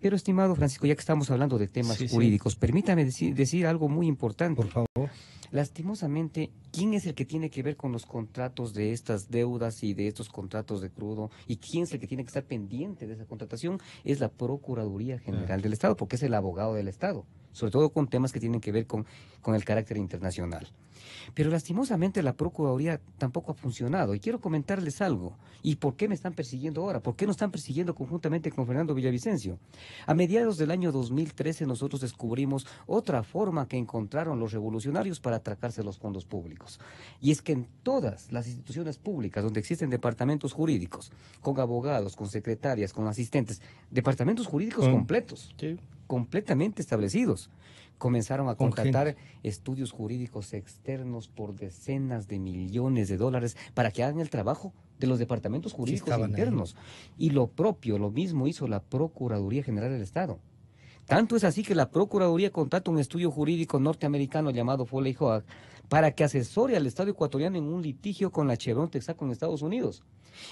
Pero, estimado Francisco, ya que estamos hablando de temas jurídicos, permítame decir algo muy importante. Por favor. Lastimosamente, ¿quién es el que tiene que ver con los contratos de estas deudas y de estos contratos de crudo? ¿Y quién es el que tiene que estar pendiente de esa contratación? Es la Procuraduría General del Estado, porque es el abogado del Estado, sobre todo con temas que tienen que ver con el carácter internacional. Pero lastimosamente la Procuraduría tampoco ha funcionado. Y quiero comentarles algo. ¿Y por qué me están persiguiendo ahora? ¿Por qué nos están persiguiendo conjuntamente con Fernando Villavicencio? A mediados del año 2013 nosotros descubrimos otra forma que encontraron los revolucionarios para atracarse los fondos públicos. Y es que en todas las instituciones públicas donde existen departamentos jurídicos, con abogados, con secretarias, con asistentes, departamentos jurídicos completos, completamente establecidos, comenzaron a contratar estudios jurídicos externos por decenas de millones de dólares para que hagan el trabajo de los departamentos jurídicos internos. Y lo mismo hizo la Procuraduría General del Estado. Tanto es así que la Procuraduría contrata un estudio jurídico norteamericano llamado Foley Hoag para que asesore al Estado ecuatoriano en un litigio con la Chevron Texaco en Estados Unidos.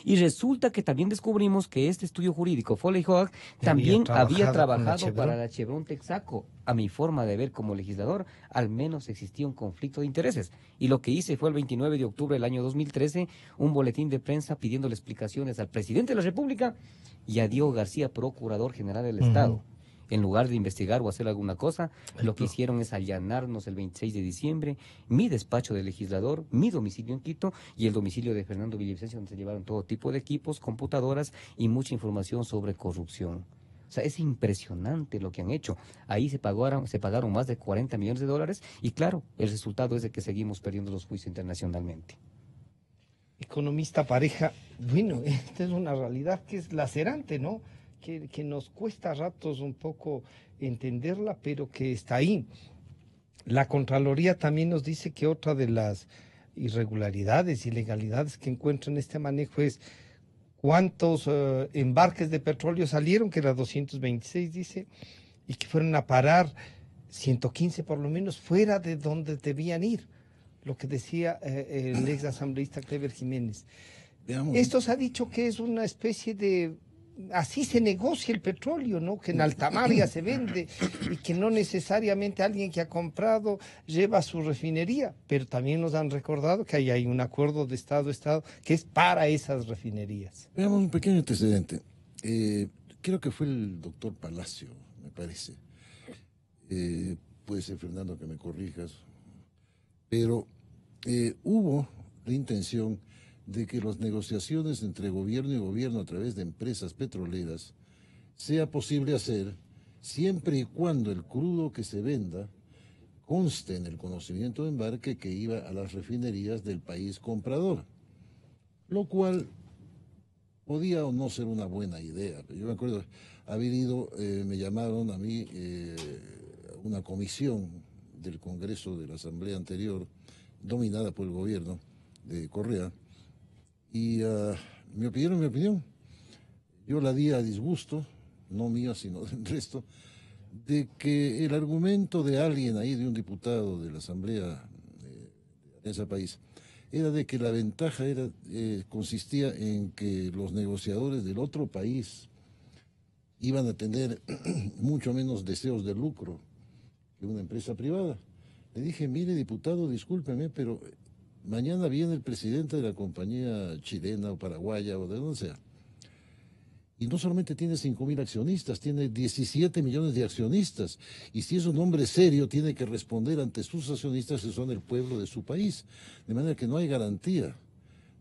Y resulta que también descubrimos que este estudio jurídico, Foley Hoag, también había trabajado para la Chevron Texaco. A mi forma de ver como legislador, al menos existía un conflicto de intereses. Y lo que hice fue el 29 de octubre del año 2013, un boletín de prensa pidiéndole explicaciones al presidente de la República y a Diego García, Procurador General del Estado. En lugar de investigar o hacer alguna cosa, lo que hicieron es allanarnos el 26 de diciembre, mi despacho de legislador, mi domicilio en Quito y el domicilio de Fernando Villavicencio, donde se llevaron todo tipo de equipos, computadoras y mucha información sobre corrupción. O sea, es impresionante lo que han hecho. Ahí se pagaron más de 40 millones de dólares y claro, el resultado es de que seguimos perdiendo los juicios internacionalmente. Economista Pareja, bueno, esta es una realidad que es lacerante, ¿no? Que nos cuesta a ratos un poco entenderla, pero que está ahí. La Contraloría también nos dice que otra de las irregularidades, ilegalidades que encuentra en este manejo es cuántos embarques de petróleo salieron, que era 226, dice, y que fueron a parar 115 por lo menos fuera de donde debían ir, lo que decía el ex asambleísta Clever Jiménez. Veamos. Esto se ha dicho que es una especie de... Así se negocia el petróleo, ¿no? Que en alta mar ya se vende y que no necesariamente alguien que ha comprado lleva a su refinería, pero también nos han recordado que hay un acuerdo de Estado-Estado que es para esas refinerías. Veamos un pequeño antecedente. Creo que fue el doctor Palacio, me parece. Puede ser, Fernando, que me corrijas. Pero hubo la intención de que las negociaciones entre gobierno y gobierno a través de empresas petroleras sea posible hacer siempre y cuando el crudo que se venda conste en el conocimiento de embarque que iba a las refinerías del país comprador, lo cual podía o no ser una buena idea. Yo me acuerdo haber ido, me llamaron a mí una comisión del Congreso de la Asamblea anterior, dominada por el gobierno de Correa, y me pidieron mi opinión. Yo la di a disgusto, no mía, sino del resto, de que el argumento de alguien ahí, de un diputado de la Asamblea de ese país, era de que la ventaja consistía en que los negociadores del otro país iban a tener mucho menos deseos de lucro que una empresa privada. Le dije, mire, diputado, discúlpeme, pero mañana viene el presidente de la compañía chilena o paraguaya o de donde sea. Y no solamente tiene 5.000 accionistas, tiene 17 millones de accionistas. Y si es un hombre serio, tiene que responder ante sus accionistas que son el pueblo de su país. De manera que no hay garantía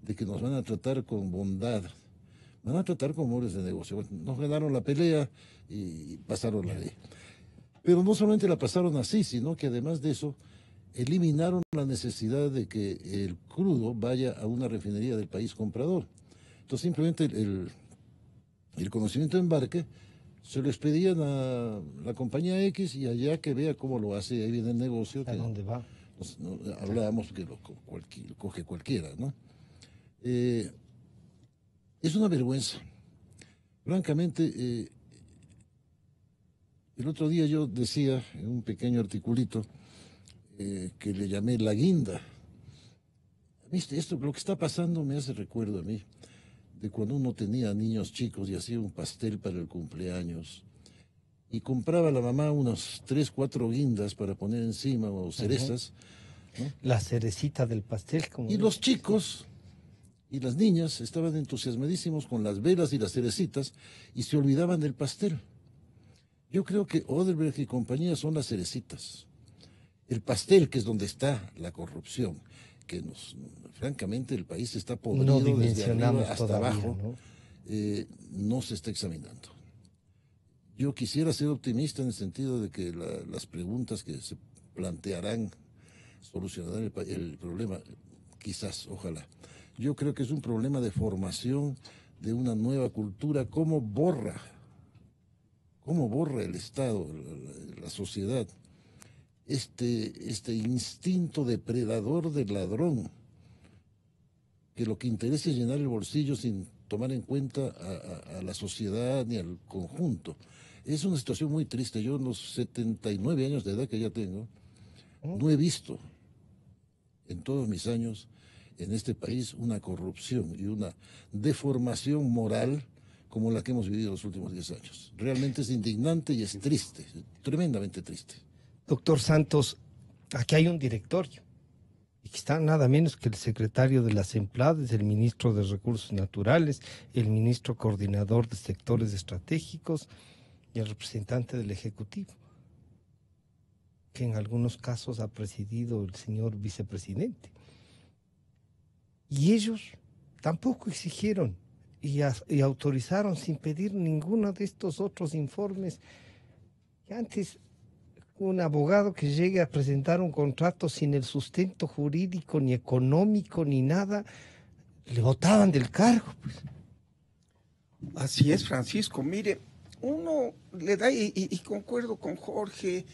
de que nos van a tratar con bondad. Van a tratar como hombres de negocio. Bueno, nos ganaron la pelea y pasaron la ley. Pero no solamente la pasaron así, sino que además de eso, eliminaron la necesidad de que el crudo vaya a una refinería del país comprador. Entonces simplemente el conocimiento de embarque se lo expedían a la compañía X y allá que vea cómo lo hace, ahí viene el negocio. ¿A dónde va? Hablábamos que lo coge cualquiera, ¿no? Es una vergüenza. Francamente, el otro día yo decía en un pequeño articulito que le llamé la guinda. ¿Viste? Esto, lo que está pasando me hace recuerdo a mí de cuando uno tenía niños chicos y hacía un pastel para el cumpleaños y compraba a la mamá unas 3, 4 guindas para poner encima o cerezas, ¿no? La cerecita del pastel. Y los chicos y las niñas estaban entusiasmadísimos con las velas y las cerecitas y se olvidaban del pastel. Yo creo que Odebrecht y compañía son las cerecitas. El pastel, que es donde está la corrupción, que francamente el país está podrido desde arriba hasta todavía, abajo, no se está examinando. Yo quisiera ser optimista en el sentido de que las preguntas que se plantearán solucionarán el problema, quizás, ojalá. Yo creo que es un problema de formación de una nueva cultura, cómo borra el Estado, la sociedad, este instinto depredador del ladrón, que lo que interesa es llenar el bolsillo sin tomar en cuenta a la sociedad ni al conjunto. Es una situación muy triste. Yo en los 79 años de edad que ya tengo, no he visto en todos mis años en este país una corrupción y una deformación moral como la que hemos vivido los últimos 10 años. Realmente es indignante y es triste, tremendamente triste. Doctor Santos, aquí hay un directorio, y que está nada menos que el secretario de las Emplades, el ministro de Recursos Naturales, el ministro coordinador de sectores estratégicos y el representante del Ejecutivo, que en algunos casos ha presidido el señor vicepresidente. Y ellos tampoco exigieron y autorizaron sin pedir ninguno de estos otros informes. Y antes, un abogado que llegue a presentar un contrato sin el sustento jurídico, ni económico, ni nada, le botaban del cargo, pues. Así es, Francisco. Mire, uno le da, y concuerdo con Jorge,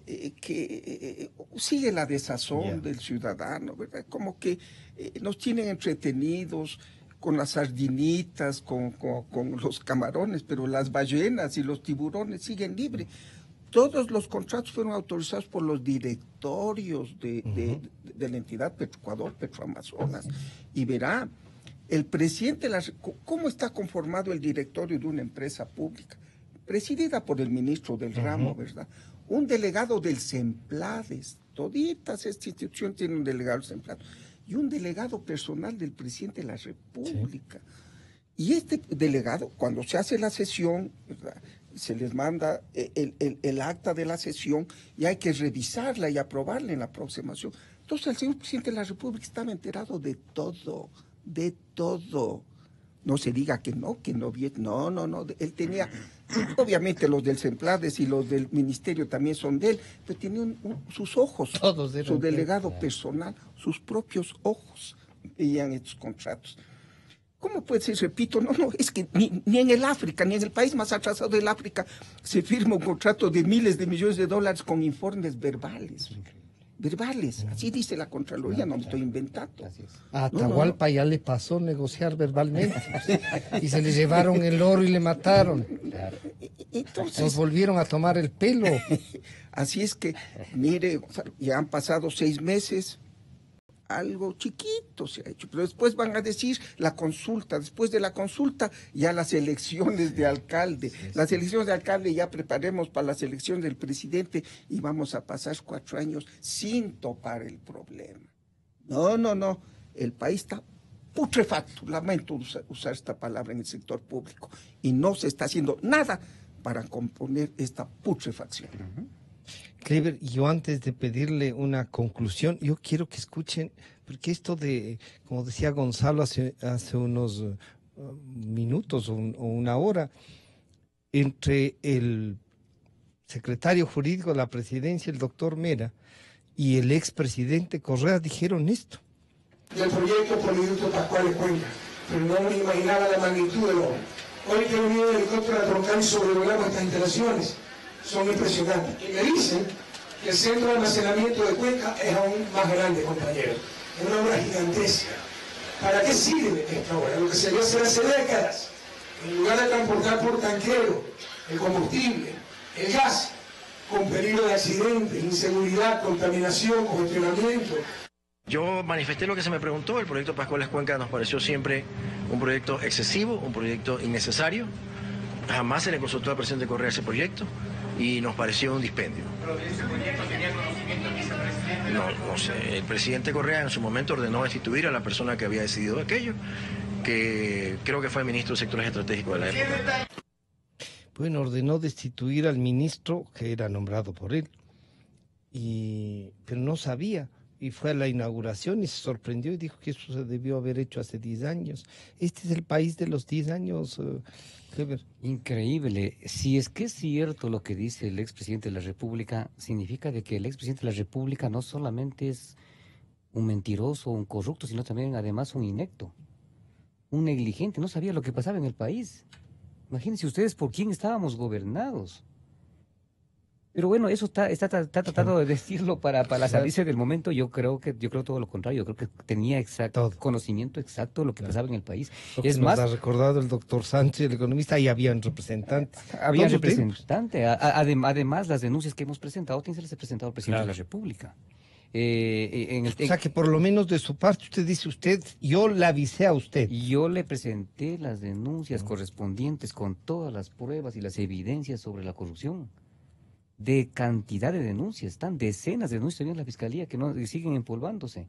que sigue la desazón del ciudadano, ¿verdad? Como que nos tienen entretenidos con las sardinitas, con los camarones, pero las ballenas y los tiburones siguen libres. Todos los contratos fueron autorizados por los directorios de la entidad Petroecuador, Petroamazonas. Y verá, el presidente, ¿cómo está conformado el directorio de una empresa pública? Presidida por el ministro del ramo, ¿verdad? Un delegado del Semplades, toditas estas instituciones tienen un delegado del Semplades, y un delegado personal del presidente de la República. Sí. Y este delegado, cuando se hace la sesión, ¿verdad?, se les manda el acta de la sesión y hay que revisarla y aprobarla en la próxima sesión. Entonces el señor presidente de la República estaba enterado de todo, de todo. No se diga que no, no, él tenía, obviamente los del Semplades y los del ministerio también son de él, pero tenía sus ojos, todos su delegado personal, sus propios ojos veían estos contratos. ¿Cómo puede ser? Repito, no, es que ni en el África, ni en el país más atrasado del África, se firma un contrato de miles de millones de dólares con informes verbales. Verbales, así dice la Contraloría, no me estoy inventando. A Atahualpa ya le pasó negociar verbalmente, y se le llevaron el oro y le mataron. Entonces, nos volvieron a tomar el pelo. Así es que, mire, ya han pasado 6 meses, algo chiquito se ha hecho, pero después van a decir la consulta, después de la consulta ya las elecciones de alcalde, las elecciones de alcalde ya preparemos para las elecciones del presidente y vamos a pasar 4 años sin topar el problema. No, el país está putrefacto, lamento usar esta palabra en el sector público, y no se está haciendo nada para componer esta putrefacción. Kleber, yo antes de pedirle una conclusión, yo quiero que escuchen, porque esto de, como decía Gonzalo hace unos minutos o una hora, entre el secretario jurídico de la presidencia, el doctor Mera, y el expresidente Correa dijeron esto. Del proyecto Poliducto Pascual Escuenca, pero no me imaginaba la magnitud del obra. Hoy que he venido en helicóptero a Troncal y sobrevolamos estas instalaciones, son impresionantes. Y me dicen que el centro de almacenamiento de Cuenca es aún más grande, compañeros. Es una obra gigantesca. ¿Para qué sirve esta obra? Lo que se debió hacer hace décadas. En lugar de transportar por tanquero el combustible, el gas, con peligro de accidentes, inseguridad, contaminación, congestionamiento. Yo manifesté lo que se me preguntó. El proyecto Pascual Escuenca nos pareció siempre un proyecto excesivo, un proyecto innecesario. Jamás se le consultó al presidente Correa ese proyecto y nos pareció un dispendio. ¿Pero de ese proyecto tenía conocimiento el vicepresidente? No sé. El presidente Correa en su momento ordenó destituir a la persona que había decidido aquello, que creo que fue el ministro de Sectores Estratégicos de la época. Bueno, ordenó destituir al ministro que era nombrado por él, pero no sabía. Y fue a la inauguración y se sorprendió y dijo que eso se debió haber hecho hace 10 años. Este es el país de los 10 años, Kleber. Increíble. Si es que es cierto lo que dice el expresidente de la República, significa de que el expresidente de la República no solamente es un mentiroso, un corrupto, sino también además un inepto, un negligente. No sabía lo que pasaba en el país. Imagínense ustedes por quién estábamos gobernados. Pero bueno, eso está tratando de decirlo para salirse del momento. Yo creo todo lo contrario. Yo creo que tenía conocimiento exacto de lo que pasaba en el país. Es más, ha recordado el doctor Sánchez, el economista, y habían representantes. Había representantes. Además, las denuncias que hemos presentado tienen que ser presentado al presidente de la República. O sea que por lo menos de su parte usted dice, yo le avisé a usted. Yo le presenté las denuncias correspondientes con todas las pruebas y las evidencias sobre la corrupción. De cantidad de denuncias, están decenas de denuncias en la Fiscalía que siguen empolvándose.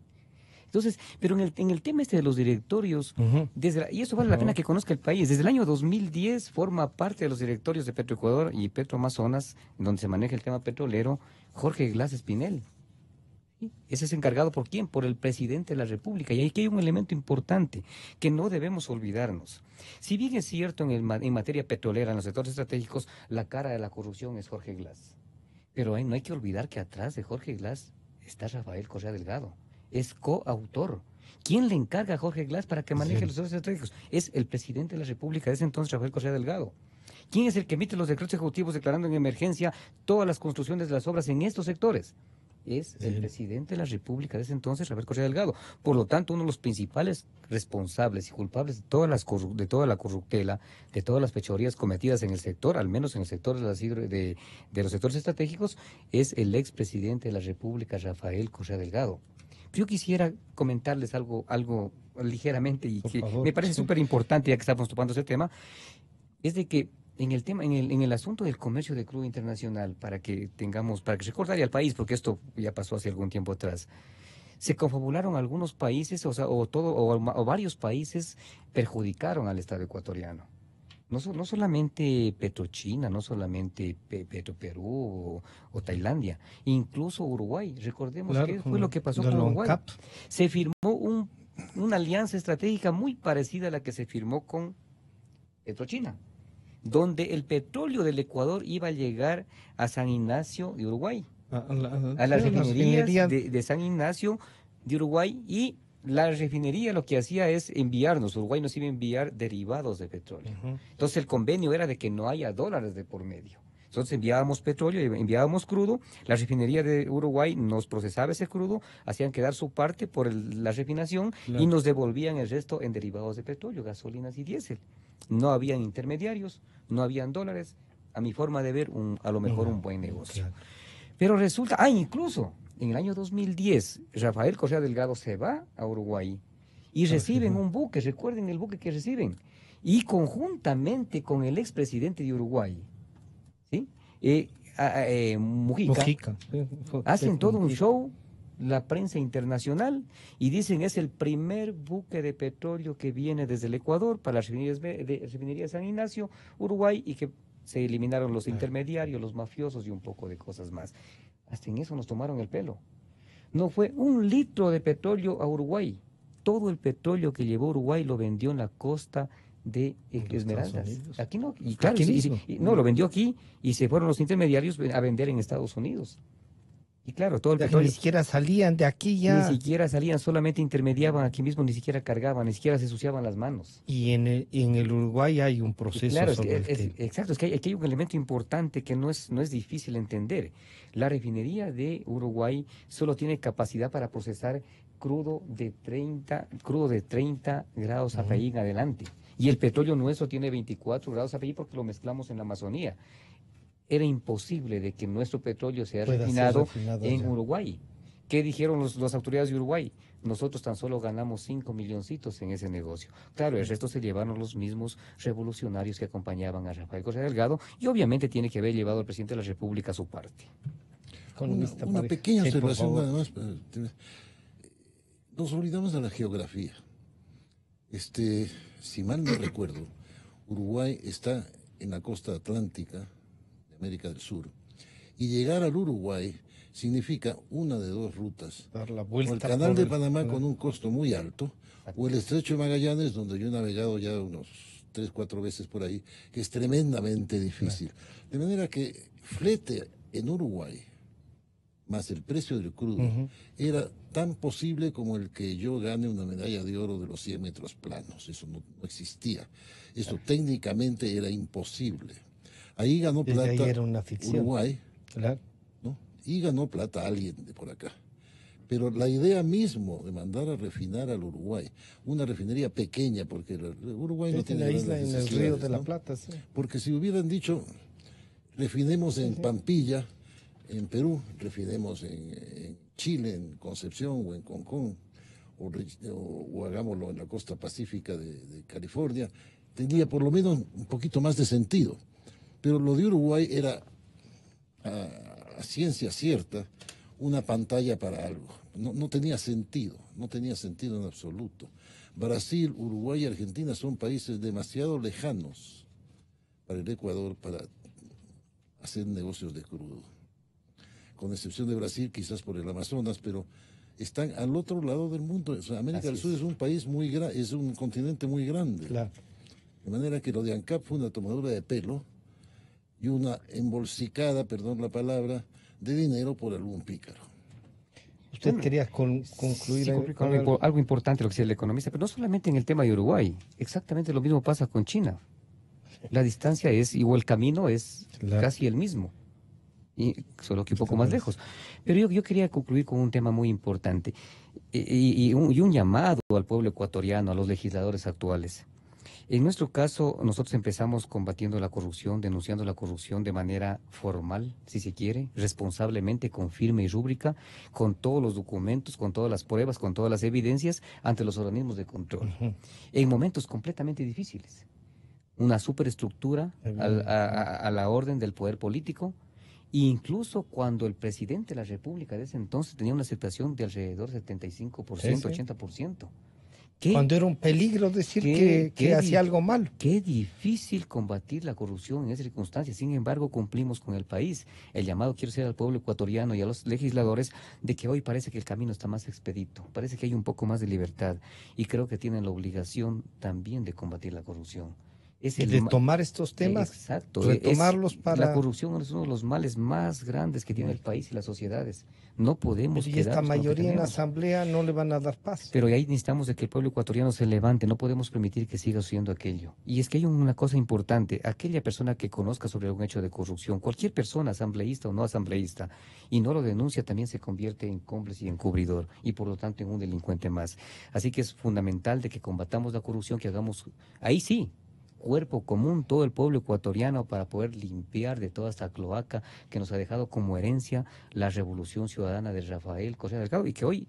Entonces, pero en el tema este de los directorios, y eso vale la pena que conozca el país, desde el año 2010 forma parte de los directorios de Petroecuador y Petroamazonas, en donde se maneja el tema petrolero, Jorge Glass Espinel. Ese es encargado ¿por quién? Por el presidente de la República. Y aquí hay un elemento importante que no debemos olvidarnos. Si bien es cierto en materia petrolera, en los sectores estratégicos, la cara de la corrupción es Jorge Glass. Pero no hay que olvidar que atrás de Jorge Glass está Rafael Correa Delgado. Es coautor. ¿Quién le encarga a Jorge Glass para que maneje los sectores estratégicos? Es el presidente de la República de ese entonces, Rafael Correa Delgado. ¿Quién es el que emite los decretos ejecutivos declarando en emergencia todas las construcciones de las obras en estos sectores? Es el presidente de la República de ese entonces, Rafael Correa Delgado. Por lo tanto, uno de los principales responsables y culpables de toda la corruptela, de todas las fechorías cometidas en el sector, al menos en el sector de los sectores estratégicos, es el expresidente de la República, Rafael Correa Delgado. Yo quisiera comentarles algo ligeramente y que me parece súper importante, ya que estamos topando ese tema, es de que en el asunto del comercio de crudo internacional, para que recordaría al país, porque esto ya pasó hace algún tiempo atrás, se confabularon algunos países, o varios países perjudicaron al Estado ecuatoriano. No solamente Petrochina, no solamente Perú o Tailandia, incluso Uruguay. Recordemos qué fue lo que pasó con Uruguay. Se firmó una alianza estratégica muy parecida a la que se firmó con Petrochina, donde el petróleo del Ecuador iba a llegar a San Ignacio de Uruguay, a las refinerías de San Ignacio de Uruguay, y la refinería lo que hacía es enviarnos, Uruguay nos iba a enviar derivados de petróleo. Entonces el convenio era de que no haya dólares de por medio. Entonces enviábamos petróleo, enviábamos crudo, la refinería de Uruguay nos procesaba ese crudo, hacían quedar su parte por la refinación y nos devolvían el resto en derivados de petróleo, gasolinas y diésel. No habían intermediarios, no habían dólares, a mi forma de ver, a lo mejor un buen negocio. Pero resulta, incluso en el año 2010, Rafael Correa Delgado se va a Uruguay y reciben un buque, recuerden el buque que reciben, y conjuntamente con el expresidente de Uruguay, ¿sí? Mujica, hacen todo un show, la prensa internacional, y dicen es el primer buque de petróleo que viene desde el Ecuador para las refinerías San Ignacio, Uruguay, y que se eliminaron los intermediarios, los mafiosos y un poco de cosas más. Hasta en eso nos tomaron el pelo. No fue un litro de petróleo a Uruguay. Todo el petróleo que llevó Uruguay lo vendió en la costa de Esmeraldas. Aquí no, y claro, no, lo vendió aquí y se fueron los intermediarios a vender en Estados Unidos. Y claro, todo el petróleo. Ni siquiera salían de aquí ya. Ni siquiera salían, solamente intermediaban aquí mismo, ni siquiera cargaban, ni siquiera se ensuciaban las manos. Y en el Uruguay hay un proceso. Claro, exacto, es que aquí hay un elemento importante que no es difícil entender. La refinería de Uruguay solo tiene capacidad para procesar crudo de 30 grados API en adelante. Y el petróleo nuestro tiene 24 grados API porque lo mezclamos en la Amazonía. Era imposible de que nuestro petróleo sea refinado en Uruguay. ¿Qué dijeron las autoridades de Uruguay? Nosotros tan solo ganamos 5 milloncitos en ese negocio. Claro, el resto se llevaron los mismos revolucionarios que acompañaban a Rafael Correa Delgado, y obviamente tiene que haber llevado al presidente de la República a su parte. Una pequeña observación nada más. Nos olvidamos de la geografía. Si mal no recuerdo, Uruguay está en la costa atlántica América del Sur, y llegar al Uruguay significa una de dos rutas: dar la vuelta o el canal de Panamá con un costo muy alto, o el estrecho de Magallanes, donde yo he navegado ya unos 3-4 veces por ahí, que es tremendamente difícil. De manera que flete en Uruguay más el precio del crudo era tan posible como el que yo gane una medalla de oro de los 100 metros planos. Eso no existía. Eso técnicamente era imposible. Ahí ganó plata ahí era una ficción. Uruguay, ¿no? Y ganó plata alguien de por acá. Pero la idea mismo de mandar a refinar al Uruguay, una refinería pequeña, porque el Uruguay no tiene la isla en el Río de la Plata, sí. Porque si hubieran dicho, refinemos en Pampilla, en Perú, refinemos en Chile, en Concepción o en Concón, o hagámoslo en la costa pacífica de California, tendría por lo menos un poquito más de sentido. Pero lo de Uruguay era, a ciencia cierta, una pantalla para algo. No tenía sentido, no tenía sentido en absoluto. Brasil, Uruguay y Argentina son países demasiado lejanos para el Ecuador para hacer negocios de crudo. con excepción de Brasil, quizás por el Amazonas, pero están al otro lado del mundo. O sea, América del Sur es un país muy grande, es un continente muy grande. Claro. De manera que lo de ANCAP fue una tomadura de pelo y una embolsicada, perdón la palabra, de dinero por algún pícaro. Usted quería concluir Sí, con algo importante lo que decía el economista, pero no solamente en el tema de Uruguay, exactamente lo mismo pasa con China. La distancia es, o el camino es casi el mismo, y solo que un poco más lejos. Pero yo quería concluir con un tema muy importante y un llamado al pueblo ecuatoriano, a los legisladores actuales. En nuestro caso, nosotros empezamos combatiendo la corrupción, denunciando la corrupción de manera formal, si se quiere, responsablemente, con firme y rúbrica, con todos los documentos, con todas las pruebas, con todas las evidencias ante los organismos de control. En momentos completamente difíciles. Una superestructura a la orden del poder político, e incluso cuando el presidente de la República de ese entonces tenía una aceptación de alrededor del 75%, 80%. Cuando era un peligro decir que hacía algo malo. Qué difícil combatir la corrupción en esas circunstancias. Sin embargo, cumplimos con el país. El llamado quiero ser al pueblo ecuatoriano y a los legisladores de que hoy parece que el camino está más expedito. Parece que hay un poco más de libertad. Y creo que tienen la obligación también de combatir la corrupción. De tomar estos temas, retomarlos para... La corrupción es uno de los males más grandes que tiene el país y las sociedades. No podemos quedarnos. Y esta mayoría en la asamblea no le van a dar paz. Pero ahí necesitamos de que el pueblo ecuatoriano se levante, no podemos permitir que siga siendo aquello. Y es que hay una cosa importante, aquella persona que conozca sobre algún hecho de corrupción, cualquier persona, asambleísta o no asambleísta, y no lo denuncia, también se convierte en cómplice y encubridor, y por lo tanto en un delincuente más. Así que es fundamental de que combatamos la corrupción, que hagamos, ahí sí, cuerpo común, todo el pueblo ecuatoriano, para poder limpiar de toda esta cloaca que nos ha dejado como herencia la revolución ciudadana de Rafael Correa Delgado, y que hoy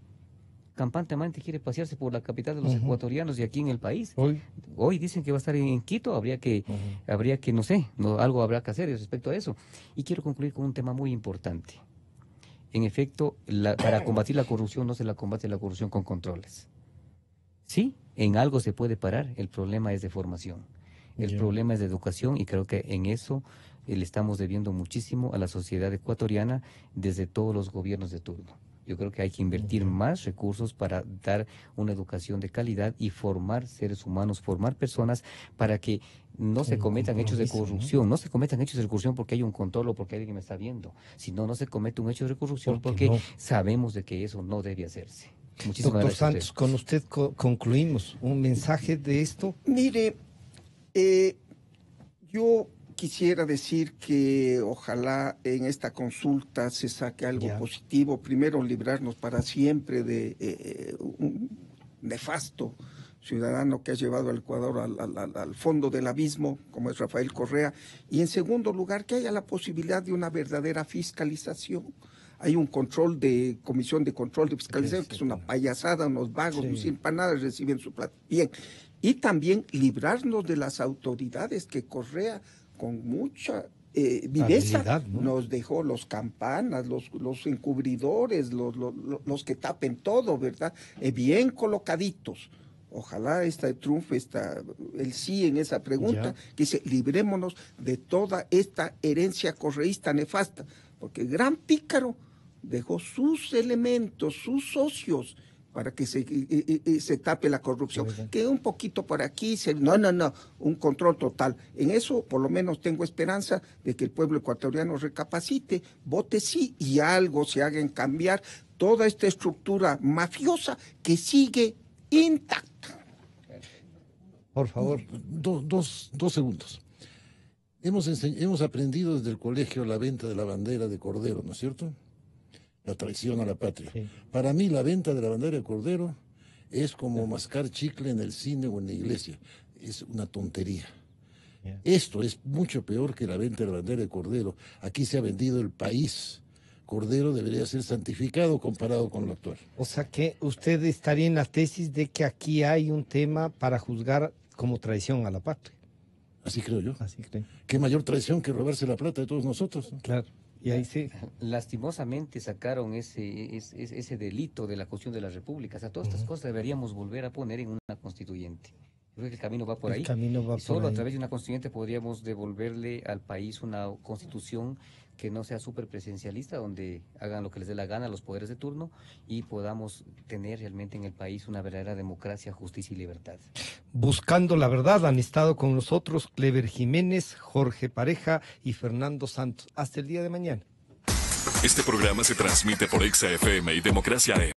campantemente quiere pasearse por la capital de los ecuatorianos y aquí en el país. Hoy dicen que va a estar en Quito, habría que no sé, algo habrá que hacer respecto a eso. Y quiero concluir con un tema muy importante. En efecto, para combatir la corrupción no se la combate la corrupción con controles. Sí, en algo se puede parar, el problema es de formación. El problema es de educación, y creo que en eso le estamos debiendo muchísimo a la sociedad ecuatoriana desde todos los gobiernos de turno. Yo creo que hay que invertir más recursos para dar una educación de calidad y formar seres humanos, formar personas para que no se cometan hechos de corrupción. No se cometan hechos de corrupción porque hay un control o porque alguien me está viendo, sino no se comete un hecho de corrupción porque sabemos de que eso no debe hacerse. Muchísimas gracias. Doctor Santos, con usted concluimos. ¿Un mensaje de esto? Mire, yo quisiera decir que ojalá en esta consulta se saque algo positivo. Primero, librarnos para siempre de un nefasto ciudadano que ha llevado al Ecuador al fondo del abismo, como es Rafael Correa. Y en segundo lugar, que haya la posibilidad de una verdadera fiscalización. Hay un comisión de control de fiscalización, que es una payasada, unos vagos, no sirven para nada, reciben su plata. Bien. Y también librarnos de las autoridades que Correa con mucha viveza nos dejó, los campanas, los encubridores, los que tapen todo, ¿verdad? Bien colocaditos. Ojalá triunfe el sí en esa pregunta, que dice, librémonos de toda esta herencia correísta nefasta, porque el gran pícaro dejó sus elementos, sus socios, para que se tape la corrupción. Que un poquito por aquí, un control total. En eso, por lo menos, tengo esperanza de que el pueblo ecuatoriano recapacite, vote sí, y algo se haga en cambiar toda esta estructura mafiosa que sigue intacta. Por favor. Dos segundos. Hemos aprendido desde el colegio la venta de la bandera de Cordero, ¿no es cierto? La traición a la patria. Sí. Para mí la venta de la bandera de Cordero es como mascar chicle en el cine o en la iglesia. Es una tontería. Esto es mucho peor que la venta de la bandera de Cordero. Aquí se ha vendido el país. Cordero debería ser santificado comparado con lo actual. O sea que usted estaría en la tesis de que aquí hay un tema para juzgar como traición a la patria. Así creo yo. Así creo. ¿Qué mayor traición que robarse la plata de todos nosotros? Claro. Y ahí sí. Lastimosamente sacaron ese delito de la cuestión de las repúblicas. A todas estas cosas deberíamos volver a poner en una constituyente. Yo creo que el camino va por ahí. El camino va y solo por a ahí. través de una constituyente podríamos devolverle al país una constitución que no sea súper presidencialista, donde hagan lo que les dé la gana los poderes de turno y podamos tener realmente en el país una verdadera democracia, justicia y libertad. Buscando la verdad han estado con nosotros Clever Jiménez, Jorge Pareja y Fernando Santos. Hasta el día de mañana. Este programa se transmite por Exa FM y Democracia